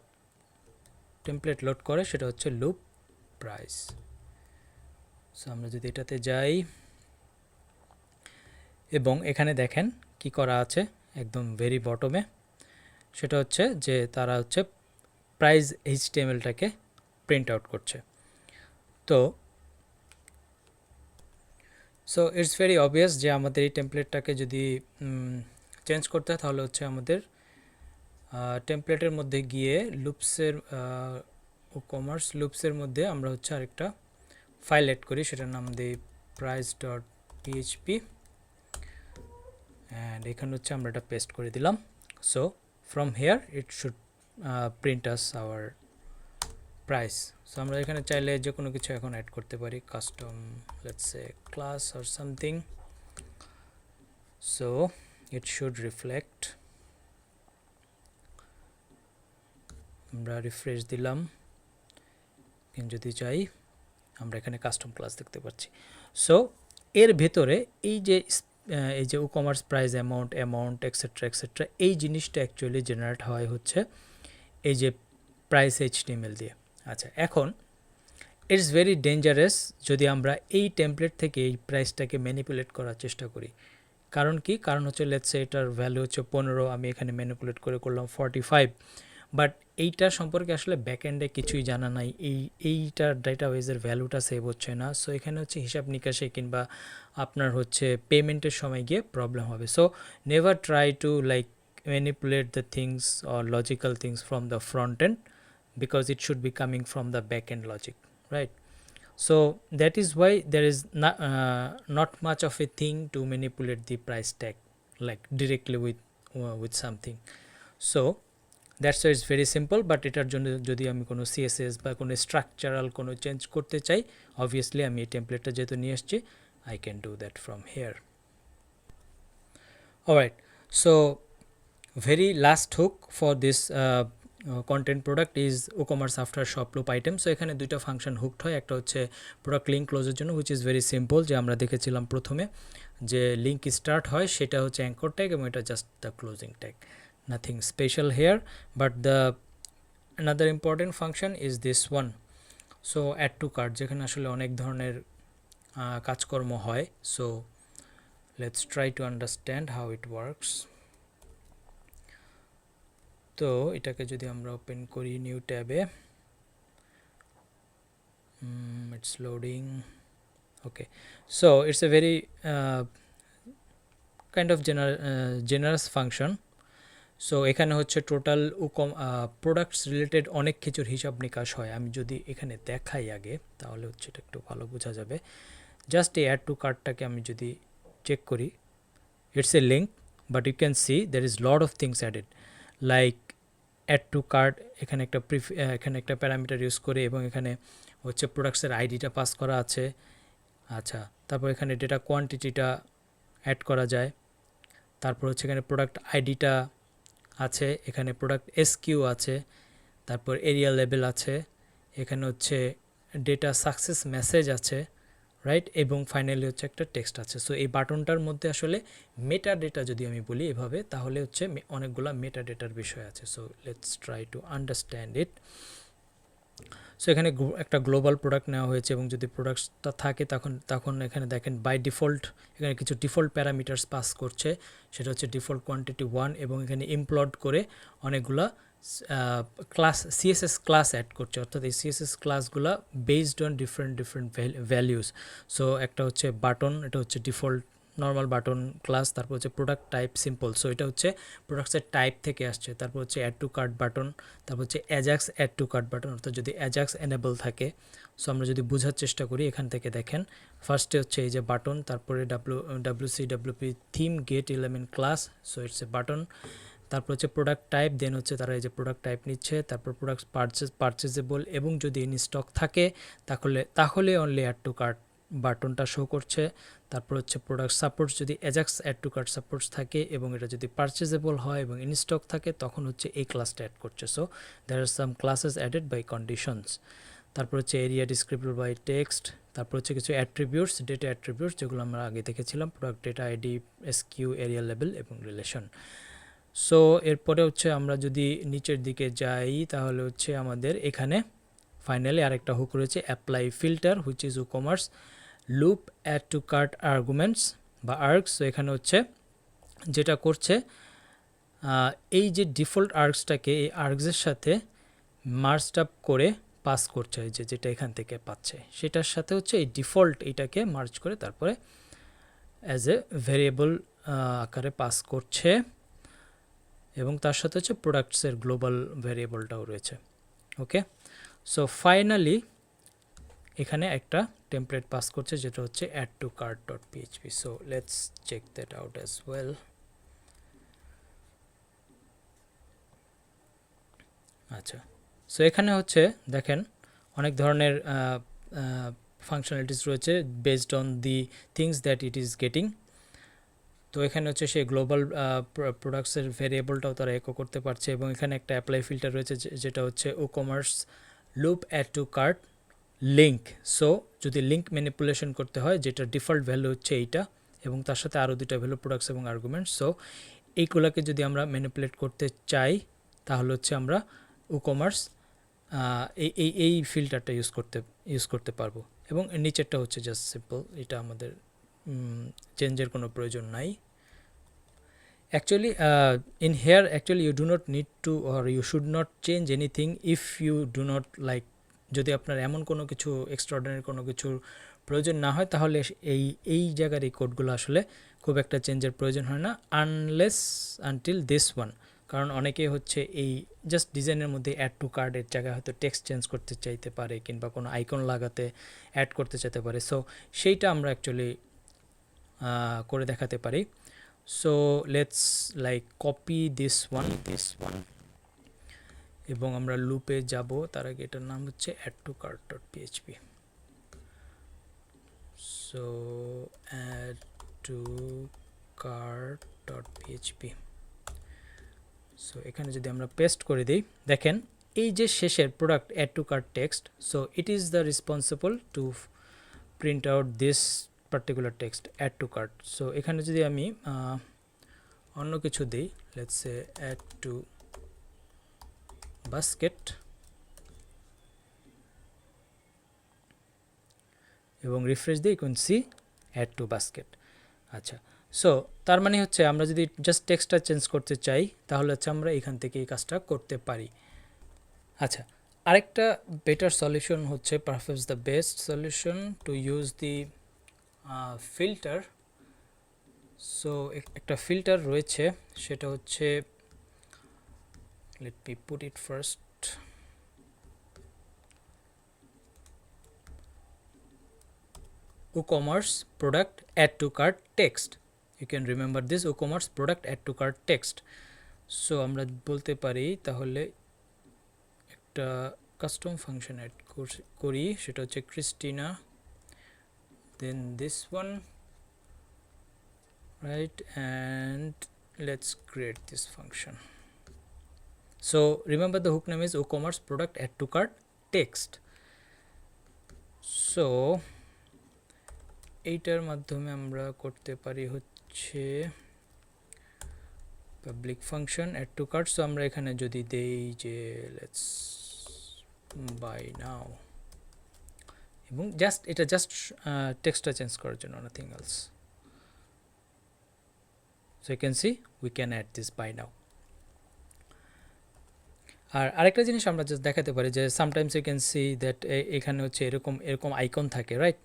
টেমপ্লেট লোড করে, সেটা হচ্ছে লুপ প্রাইস। সো আমরা যদি এটাতে যাই এবং এখানে দেখেন কি করা আছে একদম ভেরি বটমে, সেটা হচ্ছে যে তারা হচ্ছে প্রাইস HTMLটাকে প্রিন্ট আউট করছে। তো সো ইটস ভেরি অবভিয়াস যে আমাদের এই টেমপ্লেটটাকে যদি চেঞ্জ করতে হয় তাহলে হচ্ছে আমাদের টেমপ্লেটের মধ্যে গিয়ে লুপসের WooCommerce লুপসের মধ্যে আমরা হচ্ছে আরেকটা ফাইল এড করি, সেটার নাম দিই price.php, অ্যান্ড এখানে হচ্ছে আমরা এটা পেস্ট করে দিলাম। So from here it should print us our price. So আমরা এখানে চাইলে যে কোনো কিছু এখন অ্যাড করতে পারি, custom let's say class or something. So it should reflect, আমরা রিফ্রেশ দিলাম, যদি যাই আমরা এখানে কাস্টম ক্লাস দেখতে পাচ্ছি। সো এর ভেতরে এই যে WooCommerce প্রাইস অ্যামাউন্ট এক্সেট্রা এই জিনিসটা অ্যাকচুয়ালি জেনারেট হয় হচ্ছে এই যে প্রাইস HTML দিয়ে। আচ্ছা, এখন ইটস ভেরি ডেঞ্জারাস যদি আমরা এই টেমপ্লেট থেকে এই প্রাইসটাকে ম্যানিপুলেট করার চেষ্টা করি। কারণ কি? কারণ হচ্ছে লেটস সে এটার ভ্যালু হচ্ছে 15, আমি এখানে ম্যানিপুলেট করে করলাম 45, বাট এইটা সম্পর্কে আসলে ব্যাকএন্ডে কিছুই জানা নাই, এইটার ডাটাবেজের ভ্যালুটা সেভ হচ্ছে না। সো এখানে হচ্ছে হিসাব নিকাশে কিংবা আপনার হচ্ছে পেমেন্টের সময় গিয়ে প্রবলেম হবে। So never try to like manipulate the things or logical things from the front end, because it should be coming from the back end logic, right? So that is why there is not much of a thing to manipulate the price tag like directly with something. So that's why it's very simple, but এটার জন্য যদি আমি কোনো CSS বা কোনো structural কোনো change করতে চাই, obviously আমি এই টেমপ্লেটটা যেহেতু নিয়ে এসেছি, I can do that from here. Alright, so very last hook for this content product is WooCommerce after shop loop item. So এখানে দুইটা ফাংশন হুকড হয়, একটা হচ্ছে প্রোডাক্ট লিঙ্ক ক্লোজের জন্য, which is very simple, যে আমরা দেখেছিলাম প্রথমে যে লিঙ্ক স্টার্ট হয় সেটা হচ্ছে অ্যাঙ্কর ট্যাগ এবং এটা just the closing tag, nothing special here. But the another important function is this one, so add to cart, যেখানে আসলে অনেক ধরনের কাজকর্ম হয়। So let's try to understand how it works. তো এটাকে যদি আমরা ওপেন করি নিউ ট্যাবে, it's loading. Okay, so it's a very kind of generous function. So এখানে হচ্ছে টোটাল প্রোডাক্টস রিলেটেড অনেক কিছুর হিসাব নিকাশ হয়। আমি যদি এখানে দেখাই আগে তাহলে হচ্ছে এটা একটু ভালো বোঝা যাবে। জাস্ট এই অ্যাড টু কার্টটাকে আমি যদি চেক করি, it's a link, but you can see there is lot of things added, like add to cart, এখানে একটা প্যারামিটার ইউজ করে এবং এখানে হচ্ছে প্রোডাক্টসের আইডিটা পাস করা আছে। আচ্ছা, তারপর এখানে ডেটা কোয়ান্টিটিটা অ্যাড করা যায়, তারপর হচ্ছে এখানে প্রোডাক্ট আইডিটা আছে, এখানে প্রোডাক্ট এসকিউ আছে, তারপর এরিয়া লেভেল আছে, এখানে হচ্ছে ডেটা সাকসেস মেসেজ আছে, রাইট, এবং ফাইনালি হচ্ছে একটা টেক্সট আছে। সো এই বাটনটার মধ্যে আসলে মেটা ডেটা যদি আমি বলি এভাবে, তাহলে হচ্ছে অনেকগুলো মেটা ডেটার বিষয় আছে। So let's try to understand it. So এখানে একটা গ্লোবাল প্রোডাক্ট নেওয়া হয়েছে এবং যদি প্রোডাক্টটা থাকে তখন এখানে দেখেন বাই ডিফল্ট এখানে কিছু ডিফল্ট প্যারামিটার্স পাস করছে, সেটা হচ্ছে ডিফল্ট কোয়ান্টিটি 1, এবং এখানে ইমপ্লড করে অনেকগুলা ক্লাস সিএসএস ক্লাস অ্যাড করছে, অর্থাৎ এই সিএসএস ক্লাসগুলো based on different values. So একটা হচ্ছে বাটন, এটা হচ্ছে ডিফল্ট নর্মাল বাটন ক্লাস, তারপর হচ্ছে প্রোডাক্ট টাইপ সিম্পল, সো এটা হচ্ছে প্রোডাক্টসের টাইপ থেকে আসছে, তারপর হচ্ছে অ্যাড টু কার্ট বাটন, তারপর হচ্ছে ajax add to cart button, অর্থাৎ যদি অ্যাজাক্স এনেবল থাকে। সো আমরা যদি বোঝার চেষ্টা করি, এখান থেকে দেখেন ফার্স্টে হচ্ছে এই যে বাটন, তারপরে WP theme gate element class, so it's a button, তারপর হচ্ছে প্রোডাক্ট টাইপ, দেন হচ্ছে তারা এই যে প্রোডাক্ট টাইপ নিচ্ছে, তারপর প্রোডাক্ট পারচেজেবল, এবং যদি ইন স্টক থাকে তাহলে অনলি অ্যাড টু কার্ট বাটনটা শো করছে। তারপর হচ্ছে প্রোডাক্ট সাপোর্টস, যদি ajax add to cart supports থাকে এবং এটা যদি পারচেজেবল হয় এবং ইন স্টক থাকে তখন হচ্ছে এই ক্লাসটা অ্যাড করছে। So there are some classes added by conditions. তারপর হচ্ছে এরিয়া ডিসক্রিপ্টর বাই টেক্সট, তারপর হচ্ছে কিছু অ্যাট্রিবিউটস, ডেটা অ্যাট্রিবিউটস, যেগুলো আমরা আগে দেখেছিলাম, product data ID, SQ, area level এবং রিলেশন। সো এরপরে হচ্ছে আমরা যদি নিচের দিকে যাই তাহলে হচ্ছে আমাদের এখানে ফাইনালি আরেকটা হুক রয়েছে, apply filter, which is WooCommerce loop add to cart arguments বা আর্কস। সো এখানে হচ্ছে যেটা করছে এই যে ডিফল্ট আর্কসটাকে এই আর্কসের সাথে মার্জড আপ করে পাস করছে, যেটা এখান থেকে পাচ্ছে সেটার সাথে হচ্ছে এই ডিফল্ট এইটাকে মার্জ করে তারপরে অ্যাজ এ ভেরিয়েবল আকারে পাস করছে, এবং তার সাথে হচ্ছে প্রোডাক্টসের গ্লোবাল ভেরিয়েবলটাও রয়েছে। ওকে, সো ফাইনালি এখানে একটা টেমপ্লেট পাস করছে যেটা হচ্ছে add to cart dot PHP. So let's check that out as well. আচ্ছা, সো এখানে হচ্ছে দেখেন অনেক ধরনের ফাংশনালিটিস রয়েছে based on the things that it is getting. তো এখানে হচ্ছে সেই গ্লোবাল প্রোডাক্টসের ভেরিয়েবলটাও তারা একো করতে পারছে, এবং এখানে একটা অ্যাপ্লাই ফিল্টার রয়েছে যেটা হচ্ছে WooCommerce loop add to cart link. So যদি লিঙ্ক ম্যানিপুলেশন করতে হয়, যেটা ডিফল্ট ভ্যালু হচ্ছে এইটা, এবং তার সাথে আরও দুটা ভ্যালু প্রোডাক্টস এবং আর্গুমেন্টস। সো এইগুলোকে যদি আমরা ম্যানিপুলেট করতে চাই তাহলে হচ্ছে আমরা WooCommerce এই ফিল্টারটা ইউজ করতে পারবো। এবং নিচেরটা হচ্ছে জাস্ট সিম্পল, এটা আমাদের চেঞ্জের কোনো প্রয়োজন নাই। Actually, in here actually you do not need to, or you should not change anything if you do not like, যদি আপনার এমন কোনো কিছু এক্সট্রাঅর্ডিনারি কোনো কিছুর প্রয়োজন না হয় তাহলে এই জায়গার এই কোডগুলো আসলে খুব একটা চেঞ্জের প্রয়োজন হয় না, আনলেস আনটিল দিস ওয়ান। কারণ অনেকে হচ্ছে এই জাস্ট ডিজাইনের মধ্যে অ্যাড টু কার্ডের জায়গায় হয়তো টেক্সট চেঞ্জ করতে চাইতে পারে, কিংবা কোনো আইকন লাগাতে অ্যাড করতে চাইতে পারে। সো সেইটা আমরা অ্যাকচুয়ালি করে দেখাতে পারি। So let's like copy this one এবং আমরা লুপে যাব। তার আগে এটার নাম হচ্ছে add to cart.php। so add to cart.php। so এখানে যদি আমরা পেস্ট করে দিই, দেখেন এই যে শেষের product add to cart text, so it is the responsible to print out this particular text add to cart। so এখানে যদি আমি অন্য কিছু দিই, let's say add to basket, এবং রিফ্রেশ দিই, you can see add to basket। আচ্ছা, so তার মানে হচ্ছে আমরা যদি জাস্ট টেক্সটটা চেঞ্জ করতে চাই তাহলে হচ্ছে আমরা এখান থেকে এই কাজটা করতে পারি। আচ্ছা, আরেকটা বেটার সলিউশন হচ্ছে, perhaps the best solution to use the filter. So একটা ফিল্টার রয়েছে, সেটা হচ্ছে, let me put it first, WooCommerce product add to cart text। you can remember this WooCommerce product add to cart text। so আমরা বলতে পারি তাহলে একটা custom function add করি, সেটা হচ্ছে Christina, then this one, right, and let's create this function। so remember the hook name is WooCommerce product add to cart text। so এইটার মাধ্যমে আমরা করতে পারি হচ্ছে public function add to cart. So আমরা এখানে যদি দেই যে লেটস বাই নাও, এবং জাস্ট এটা জাস্ট টেক্সটটা চেঞ্জ করার জন্য, nothing else. So you can see we can add this buy now. আর আরেকটা জিনিস আমরা জাস্ট দেখাতে পারি যে sometimes you can see that এখানে হচ্ছে এরকম আইকন থাকে, রাইট,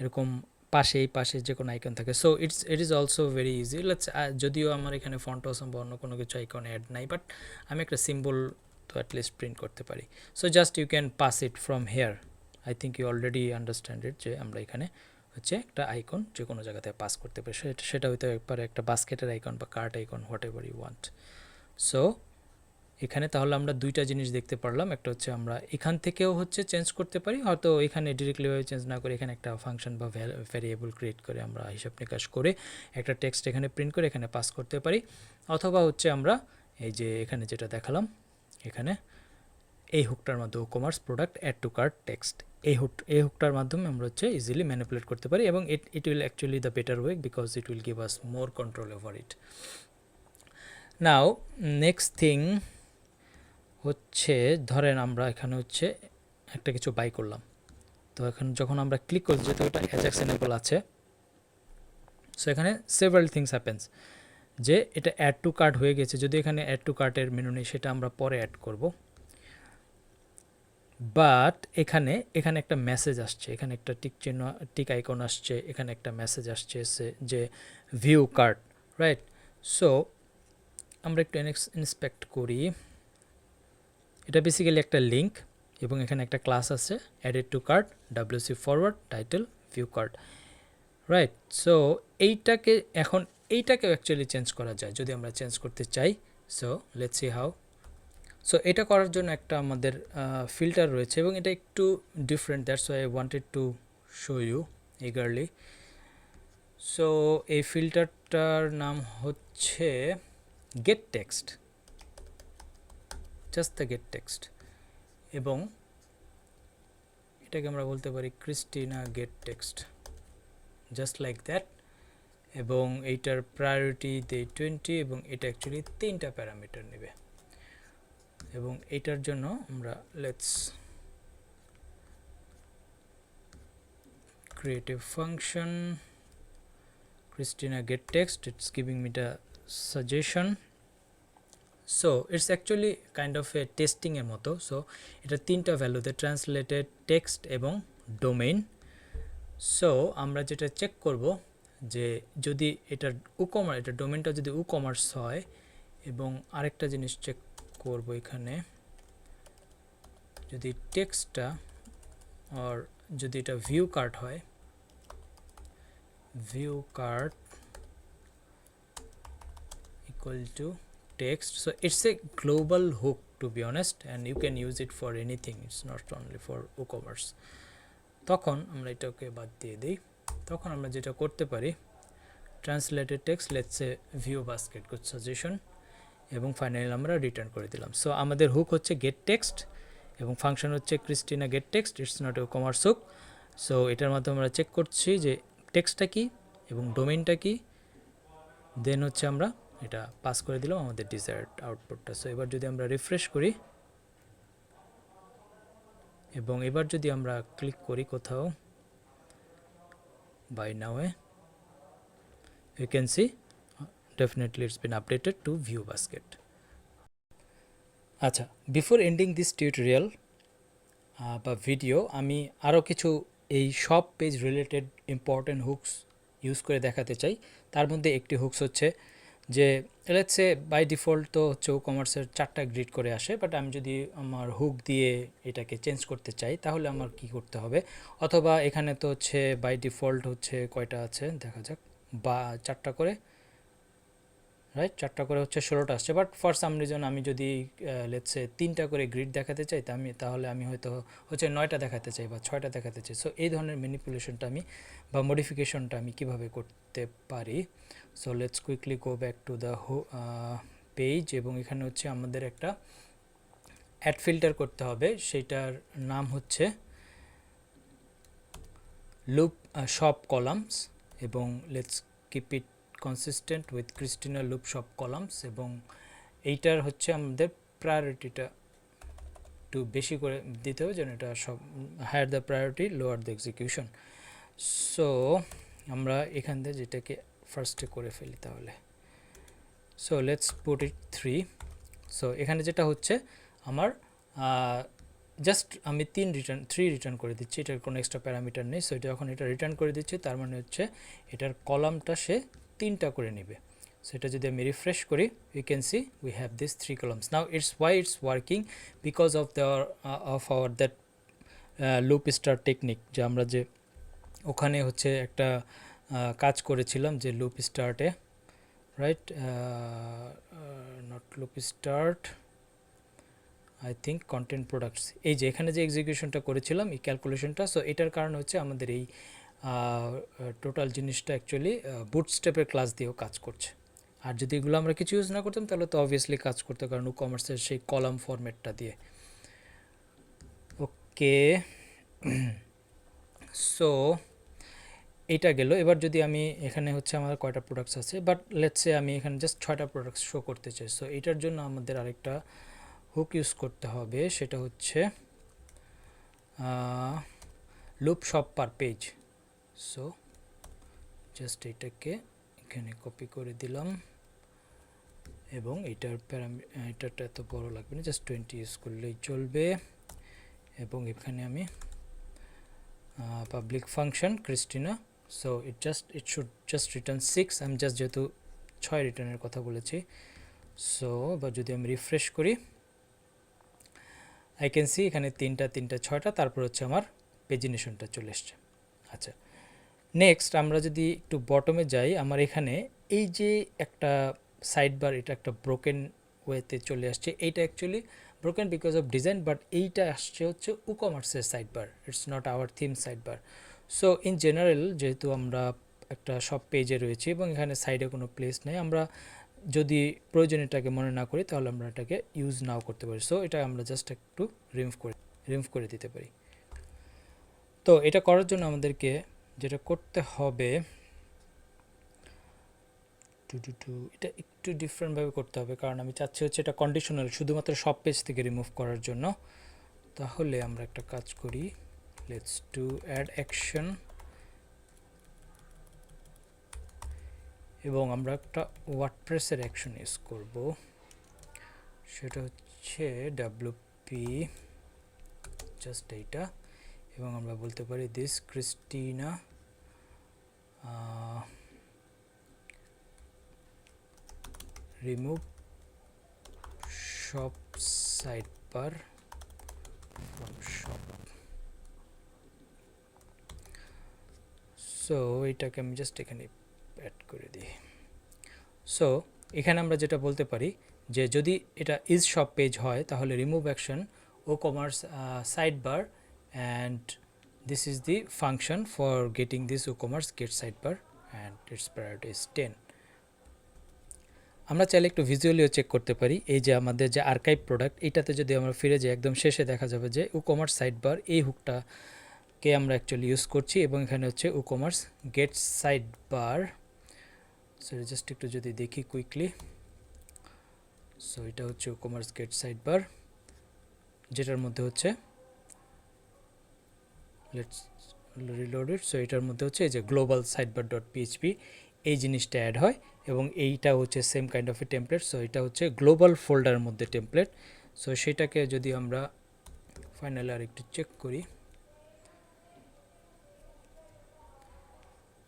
এরকম পাশে যে কোনো আইকন থাকে। So it is also very easy. Let's, যদিও আমার এখানে ফন্ট অসম্ভব অন্য কোনো কিছু আইকন অ্যাড নাই, বাট আমি একটা সিম্বল তো অ্যাটলিস্ট প্রিন্ট করতে পারি। So just you can pass it from here. I think you already understand it, যে আমরা এখানে হচ্ছে একটা আইকন যে কোনো জায়গাতে পাস করতে পারি, সেটা হয়তো একবারে একটা বাস্কেটের আইকন বা cart icon, whatever you want. So এখানে তাহলে আমরা দুইটা জিনিস দেখতে পারলাম, একটা হচ্ছে আমরা এখান থেকেও হচ্ছে চেঞ্জ করতে পারি, হয়তো এখানে ডিরেক্টলিভাবে চেঞ্জ না করে এখানে একটা ফাংশন বা ভ্যারিয়েবল ক্রিয়েট করে আমরা হিসাব নিকাশ করে একটা টেক্সট এখানে প্রিন্ট করে এখানে পাস করতে পারি, অথবা হচ্ছে আমরা এই যে এখানে যেটা দেখালাম, এখানে এই হুকটার মাধ্যমে WooCommerce product add to cart text, এই হুকটার মাধ্যমে আমরা হচ্ছে ইজিলি ম্যানিপুলেট করতে পারি, এবং it will actually the better way because it will give us more control over it. Now next thing হচ্ছে, ধরেন আমরা এখানে হচ্ছে একটা কিছু বাই করলাম, তো এখন যখন আমরা ক্লিক করছি যেহেতু এটা অ্যাজাক্স এনেবল আছে, সো এখানে সেভারাল থিংস হ্যাপেন্স, যে এটা অ্যাড টু কার্ট হয়ে গেছে, যদি এখানে অ্যাড টু কার্টের মেনু নেই সেটা আমরা পরে অ্যাড করব, বাট এখানে একটা মেসেজ আসছে, এখানে একটা টিক আইকন আসছে, এখানে একটা মেসেজ আসছে যে ভিউ কার্ট, রাইট। সো আমরা একটু ইন্সপেক্ট করি, এটা বেসিক্যালি একটা লিঙ্ক, এবং এখানে একটা ক্লাস আছে added to cart, WC forward, title, view cart, right. So এইটাকেও অ্যাকচুয়ালি চেঞ্জ করা যায় যদি আমরা চেঞ্জ করতে চাই। So let's see how. So এটা করার জন্য একটা আমাদের ফিল্টার রয়েছে, এবং এটা একটু different, that's why I wanted to show you eagerly. So এই ফিল্টারটার নাম হচ্ছে get text, just the get text, এবং এটাকে আমরা বলতে পারি Christina get text, just like that. এবং এইটার প্রায়োরিটি দেই 20 এবং এটা অ্যাকচুয়ালি 3টা প্যারামিটার নেবে। এবং এটার জন্য আমরা let's create a function Christina get text, it's giving me the suggestion. So it's actually kind of a testing এর মতো। সো এটা 3টা ভ্যালুতে ট্রান্সলেটেড টেক্সট এবং ডোমেইন। সো আমরা যেটা চেক করব যে যদি এটার WooCommerce, এটা ডোমেইনটা যদি WooCommerce হয়, এবং আরেকটা জিনিস চেক করব এখানে, যদি টেক্সটটা আর যদি এটা ভিউ কার্ট হয়, view cart equal to text, so it's a global hook to be honest, and you can use it for anything, it's not only for WooCommerce। তখন আমরা এটাকে বাদ দিয়ে দিই। তখন আমরা যেটা করতে পারি, translated text, let's say view basket, good suggestion, এবং ফাইনালি আমরা রিটার্ন করে দিলাম। সো আমাদের হুক হচ্ছে get text এবং ফাংশন হচ্ছে Christina get text, it's not a WooCommerce hook। So এটার মাধ্যমে আমরা চেক করছি যে টেক্সটটা কি এবং ডোমেইনটা কি, দেন হচ্ছে আমরা এটা পাস করে দিলাম আমাদের ডিজায়ার্ড আউটপুটটা। সো এবার যদি আমরা রিফ্রেশ করি এবং এবার যদি আমরা ক্লিক করি কোথাও বাই নাওয়ে, you can see definitely it's been updated to view basket. আচ্ছা, বিফোর এন্ডিং দিস টিউটোরিয়াল বা ভিডিও, আমি আরও কিছু এই সব page related important hooks use করে দেখাতে চাই। তার মধ্যে একটি হুকস হচ্ছে যে লেটস সে বাই ডিফল্ট তো হচ্ছে WooCommerce'ের 4টা গ্রিড করে আসে, বাট আমি যদি আমার হুক দিয়ে এটাকে চেঞ্জ করতে চাই তাহলে আমার কি করতে হবে, অথবা এখানে তো হচ্ছে বাই ডিফল্ট হচ্ছে কয়টা আছে দেখা যাক, বা 4টা করে, রাইট, 4টা করে হচ্ছে 16টা আসছে, বাট ফর সাম রিজন আমি যদি লেটস সে 3টা করে গ্রিড দেখাতে চাই তাহলে আমি হয়তো হচ্ছে 9টা দেখাতে চাই বা 6টা দেখাতে চাই। সো এই ধরনের ম্যানিপুলেশনটা আমি বা মডিফিকেশনটা আমি কিভাবে করতে পারি। So let's quickly go back to the page, এবং এখানে হচ্ছে আমাদের একটা অ্যাড ফিল্টার করতে হবে, সেটার নাম হচ্ছে লুপ শপ কলামস, এবং let's keep it consistent with Christina loop shop columns, এবং এইটার হচ্ছে আমাদের প্রায়োরিটিটা একটু বেশি করে দিতে হবে যেন এটা সব higher the priority lower the execution. So আমরা এখান থেকে যেটাকে ফার্স্টে করে ফেলি তাহলে। So let's put it 3। So এখানে যেটা হচ্ছে আমার জাস্ট আমি 3 রিটার্ন করে দিচ্ছি, এটার কোনো এক্সট্রা প্যারামিটার নেই। সো এটা যখন এটা রিটার্ন করে দিচ্ছি তার মানে হচ্ছে এটার কলামটা সে 3টা করে নেবে। সো এটা যদি আমি রিফ্রেশ করি, we can see we have this 3 columns now. It's why it's working because of our that loop start technique, যে আমরা যে ওখানে হচ্ছে একটা কাজ করেছিলাম যে লুপ স্টার্টে, right, not loop start, I think content products, এই যে এখানে যে এক্সিকিউশনটা করেছিলাম এই ক্যালকুলেশনটা। সো এটার কারণ হচ্ছে আমাদের এই টোটাল জিনিসটা অ্যাকচুয়ালি বুটস্ট্র্যাপের ক্লাস দিয়েও কাজ করছে। আর যদি এগুলো আমরা কিছু ইউজ না করতাম তাহলে তো অবভিয়াসলি কাজ করতো, কারণ WooCommerce'ের সেই কলাম ফরম্যাটটা দিয়ে। ওকে, সো এটা গেল। এবার যদি আমি এখানে হচ্ছে আমার কয়টা প্রোডাক্টস আছে, বাট লেটস সে আমি এখানে জাস্ট 6টা প্রোডাক্টস শো করতে চাই। সো এটার জন্য আমাদের আরেকটা হুক ইউজ করতে হবে, সেটা হচ্ছে loop shop per page. So just এটাকে এখানে কপি করে দিলাম, এবং এটারটা এত বড় লাগবে না, জাস্ট 20 ইউজ করলেই চলবে। এবং এখানে আমি public function Christina, so it should just return 6, আমি জাস্ট যেহেতু 6 রিটার্নের কথা বলেছি। সো বা যদি আমি রিফ্রেশ করি, আই ক্যান সি এখানে 3টা 6টা, তারপর হচ্ছে আমার পেজিনেশনটা চলে এসছে। আচ্ছা, নেক্সট আমরা যদি একটু বটমে যাই, আমার এখানে এই যে একটা সাইড বার, এটা একটা ব্রোকেন ওয়েতে চলে আসছে। এইটা actually broken because of design, but এইটা আসছে হচ্ছে WooCommerce'ের sidebar, it's not our theme sidebar. So in general যেহেতু আমরা একটা সব পেজে রয়েছি এবং এখানে সাইডে কোনো প্লেস নেই, আমরা যদি প্রয়োজন এটাকে মনে না করি তাহলে আমরা এটাকে ইউজ নাও করতে পারি। সো এটা আমরা জাস্ট একটু রিমুভ করে দিতে পারি। তো এটা করার জন্য আমাদেরকে যেটা করতে হবে, এটা একটু ডিফারেন্টভাবে করতে হবে, কারণ আমি চাচ্ছি হচ্ছে এটা কন্ডিশনাল শুধুমাত্র সব পেজ থেকে রিমুভ করার জন্য। তাহলে আমরা একটা কাজ করি, লেটস ডু অ্যাড অ্যাকশন, এবং আমরা একটা ওয়ার্ডপ্রেসের অ্যাকশন ইউজ করব, সেটা হচ্ছে ডব্লিউপি জাস্ট এইটা, এবং আমরা বলতে পারি this Christina remove shop sidebar from shop. So এটাকে আমি জাস্ট এখানে অ্যাড করে দিই। সো এখানে আমরা যেটা বলতে পারি যে যদি এটা ইজ শপ পেজ হয় তাহলে remove action WooCommerce sidebar, and this is the function for getting this WooCommerce get sidebar and its priority is 10. আমরা চাইলে একটু ভিজুয়ালিও চেক করতে পারি। এই যে আমাদের যে আর্কাইভ প্রোডাক্ট, এটাতে যদি আমরা ফিরে যাই একদম শেষে দেখা যাবে যে WooCommerce সাইডবার এই হুকটাকে আমরা অ্যাকচুয়ালি ইউজ করছি, এবং এখানে হচ্ছে WooCommerce get sidebar. So just একটু যদি দেখি কুইকলি, সো এটা হচ্ছে WooCommerce গেট সাইডবার, যেটার মধ্যে হচ্ছে লেটস রিলোড ইট। সো এটার মধ্যে হচ্ছে এই যে গ্লোবাল সাইডবার ডট পিএইচপি এই জিনিসটা অ্যাড হয়, এবং এইটা হচ্ছে same kind of A template. So এটা হচ্ছে গ্লোবাল ফোল্ডারের মধ্যে টেমপ্লেট। সো সেটাকে যদি আমরা ফাইনালি আর একটু চেক করি,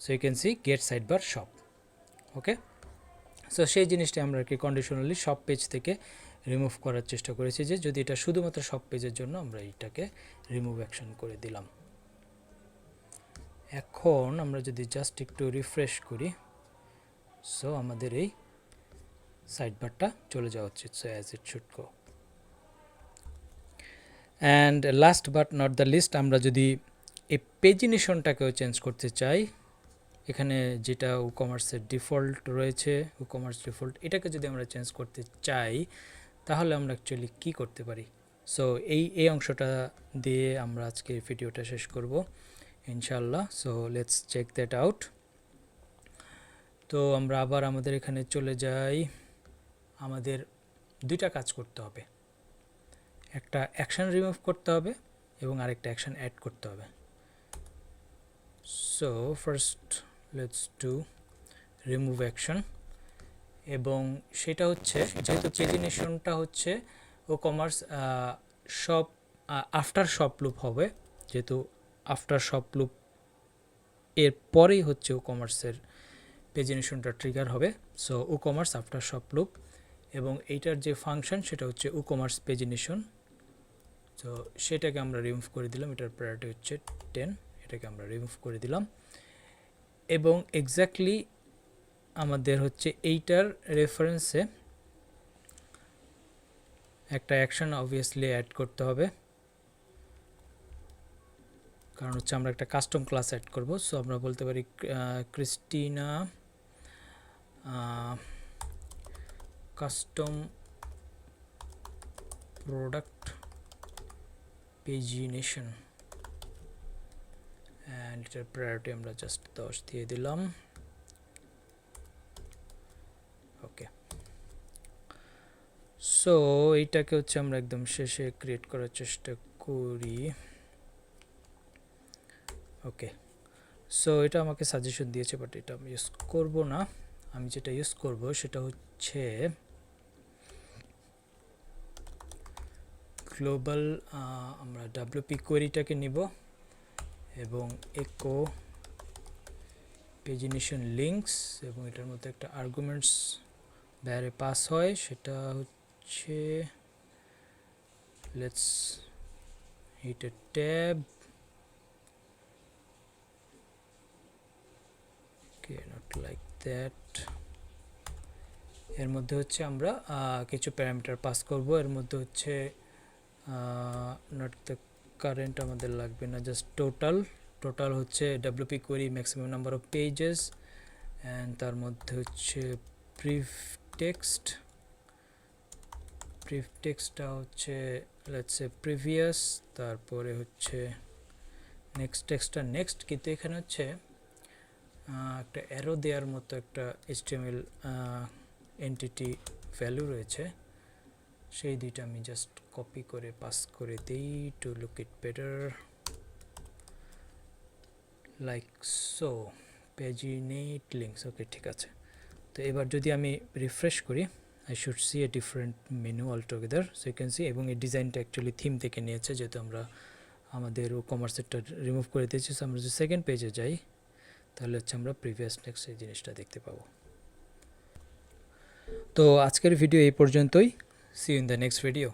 so you can see get sidebar shop. Okay, so সেই জিনিসটা আমরা কি কন্ডিশনালি সব পেজ থেকে রিমুভ করার চেষ্টা করেছি, যে যদি এটা শুধুমাত্র সব পেজের জন্য আমরা এইটাকে রিমুভ অ্যাকশন করে দিলাম। এখন আমরা যদি জাস্ট একটু রিফ্রেশ করি, সো আমাদের এই সাইডবারটা চলে যাওয়া উচিত। So as it should go. And last but not the list, আমরা যদি এই পেজিনেশনটাকেও চেঞ্জ করতে চাই, এখানে যেটা WooCommerceর ডিফল্ট রয়েছে, WooCommerce ডিফল্ট, এটাকে যদি আমরা চেঞ্জ করতে চাই তাহলে আমরা অ্যাকচুয়ালি কী করতে পারি। সো এই অংশটা দিয়ে আমরা আজকে ভিডিওটা শেষ করব ইনশাল্লাহ। So let's check that out. তো আমরা আবার আমাদের এখানে চলে যাই। আমাদের দুইটা কাজ করতে হবে, একটা অ্যাকশন রিমুভ করতে হবে এবং আরেকটা অ্যাকশন অ্যাড করতে হবে। So first let's do remove action, এবং সেটা হচ্ছে যেহেতু পেজিনেশনটা হচ্ছে WooCommerce shop after shop loop হবে, যেহেতু আফটার শপ লুপ এর পরেই হচ্ছে WooCommerceর পেজিনেশনটা ট্রিগার হবে। So WooCommerce after shop loop, এবং এইটার যে ফাংশন সেটা হচ্ছে WooCommerce পেজিনেশন। তো সেটাকে আমরা রিমুভ করে দিলাম, এটার প্রায়োরিটি হচ্ছে 10, এটাকে আমরা রিমুভ করে দিলাম। এবং এক্স্যাক্টলি আমাদের হচ্ছে এইটার রেফারেন্সে একটা অ্যাকশন অবভিয়াসলি অ্যাড করতে হবে, কারণ হচ্ছে আমরা একটা কাস্টম ক্লাস অ্যাড করব। সো আমরা বলতে পারি Christina custom product pagination, and এটার প্রায়োরিটি আমরা জাস্ট 10 দিয়ে দিলাম। ওকে, সো এইটাকে হচ্ছে আমরা একদম শেষে ক্রিয়েট করার চেষ্টা করি। ওকে, সো এটা আমাকে সাজেশন দিয়েছে, বাট এটা আমি ইউজ করব না। আমি যেটা ইউজ করব সেটা হচ্ছে গ্লোবাল, আমরা WP কোয়েরিটাকে নিব এবং একো পেজিনেশন লিঙ্কস, এবং এটার মধ্যে একটা আর্গুমেন্টস বাইরে পাস হয়, সেটা হচ্ছে let's hit a tab, okay not like that. এর মধ্যে হচ্ছে আমরা কিছু প্যারামিটার পাস করব, এর মধ্যে হচ্ছে নট দ্য কারেন্ট আমাদের লাগবে না, জাস্ট টোটাল হচ্ছে WP query maximum number of pages, and তার মধ্যে হচ্ছে প্রিফ টেক্সটটা হচ্ছে লেটস সে প্রিভিয়াস, তারপরে হচ্ছে নেক্সট টেক্সটটা নেক্সট, কিন্তু এখানে হচ্ছে একটা অ্যারো দেওয়ার মতো একটা HTML এন্টিটি ভ্যালু রয়েছে, সেই দুইটা আমি জাস্ট কপি করে পাস করে দিই to look it better, like so, paginate links. Okay, ঠিক আছে। তো এবার যদি আমি রিফ্রেশ করি, I should see a different menu all together, so you can see. এবং এই ডিজাইনটা অ্যাকচুয়ালি থিম থেকে নিয়েছে, যেহেতু আমরা আমাদের WooCommerceটা রিমুভ করে দিয়েছি। সো আমরা যদি সেকেন্ড পেজে যাই, তাহলে হচ্ছে আমরা প্রিভিয়াস নেক্সট এই জিনিসটা দেখতে পাবো। তো আজকের ভিডিও এই পর্যন্তই। See you in the next video.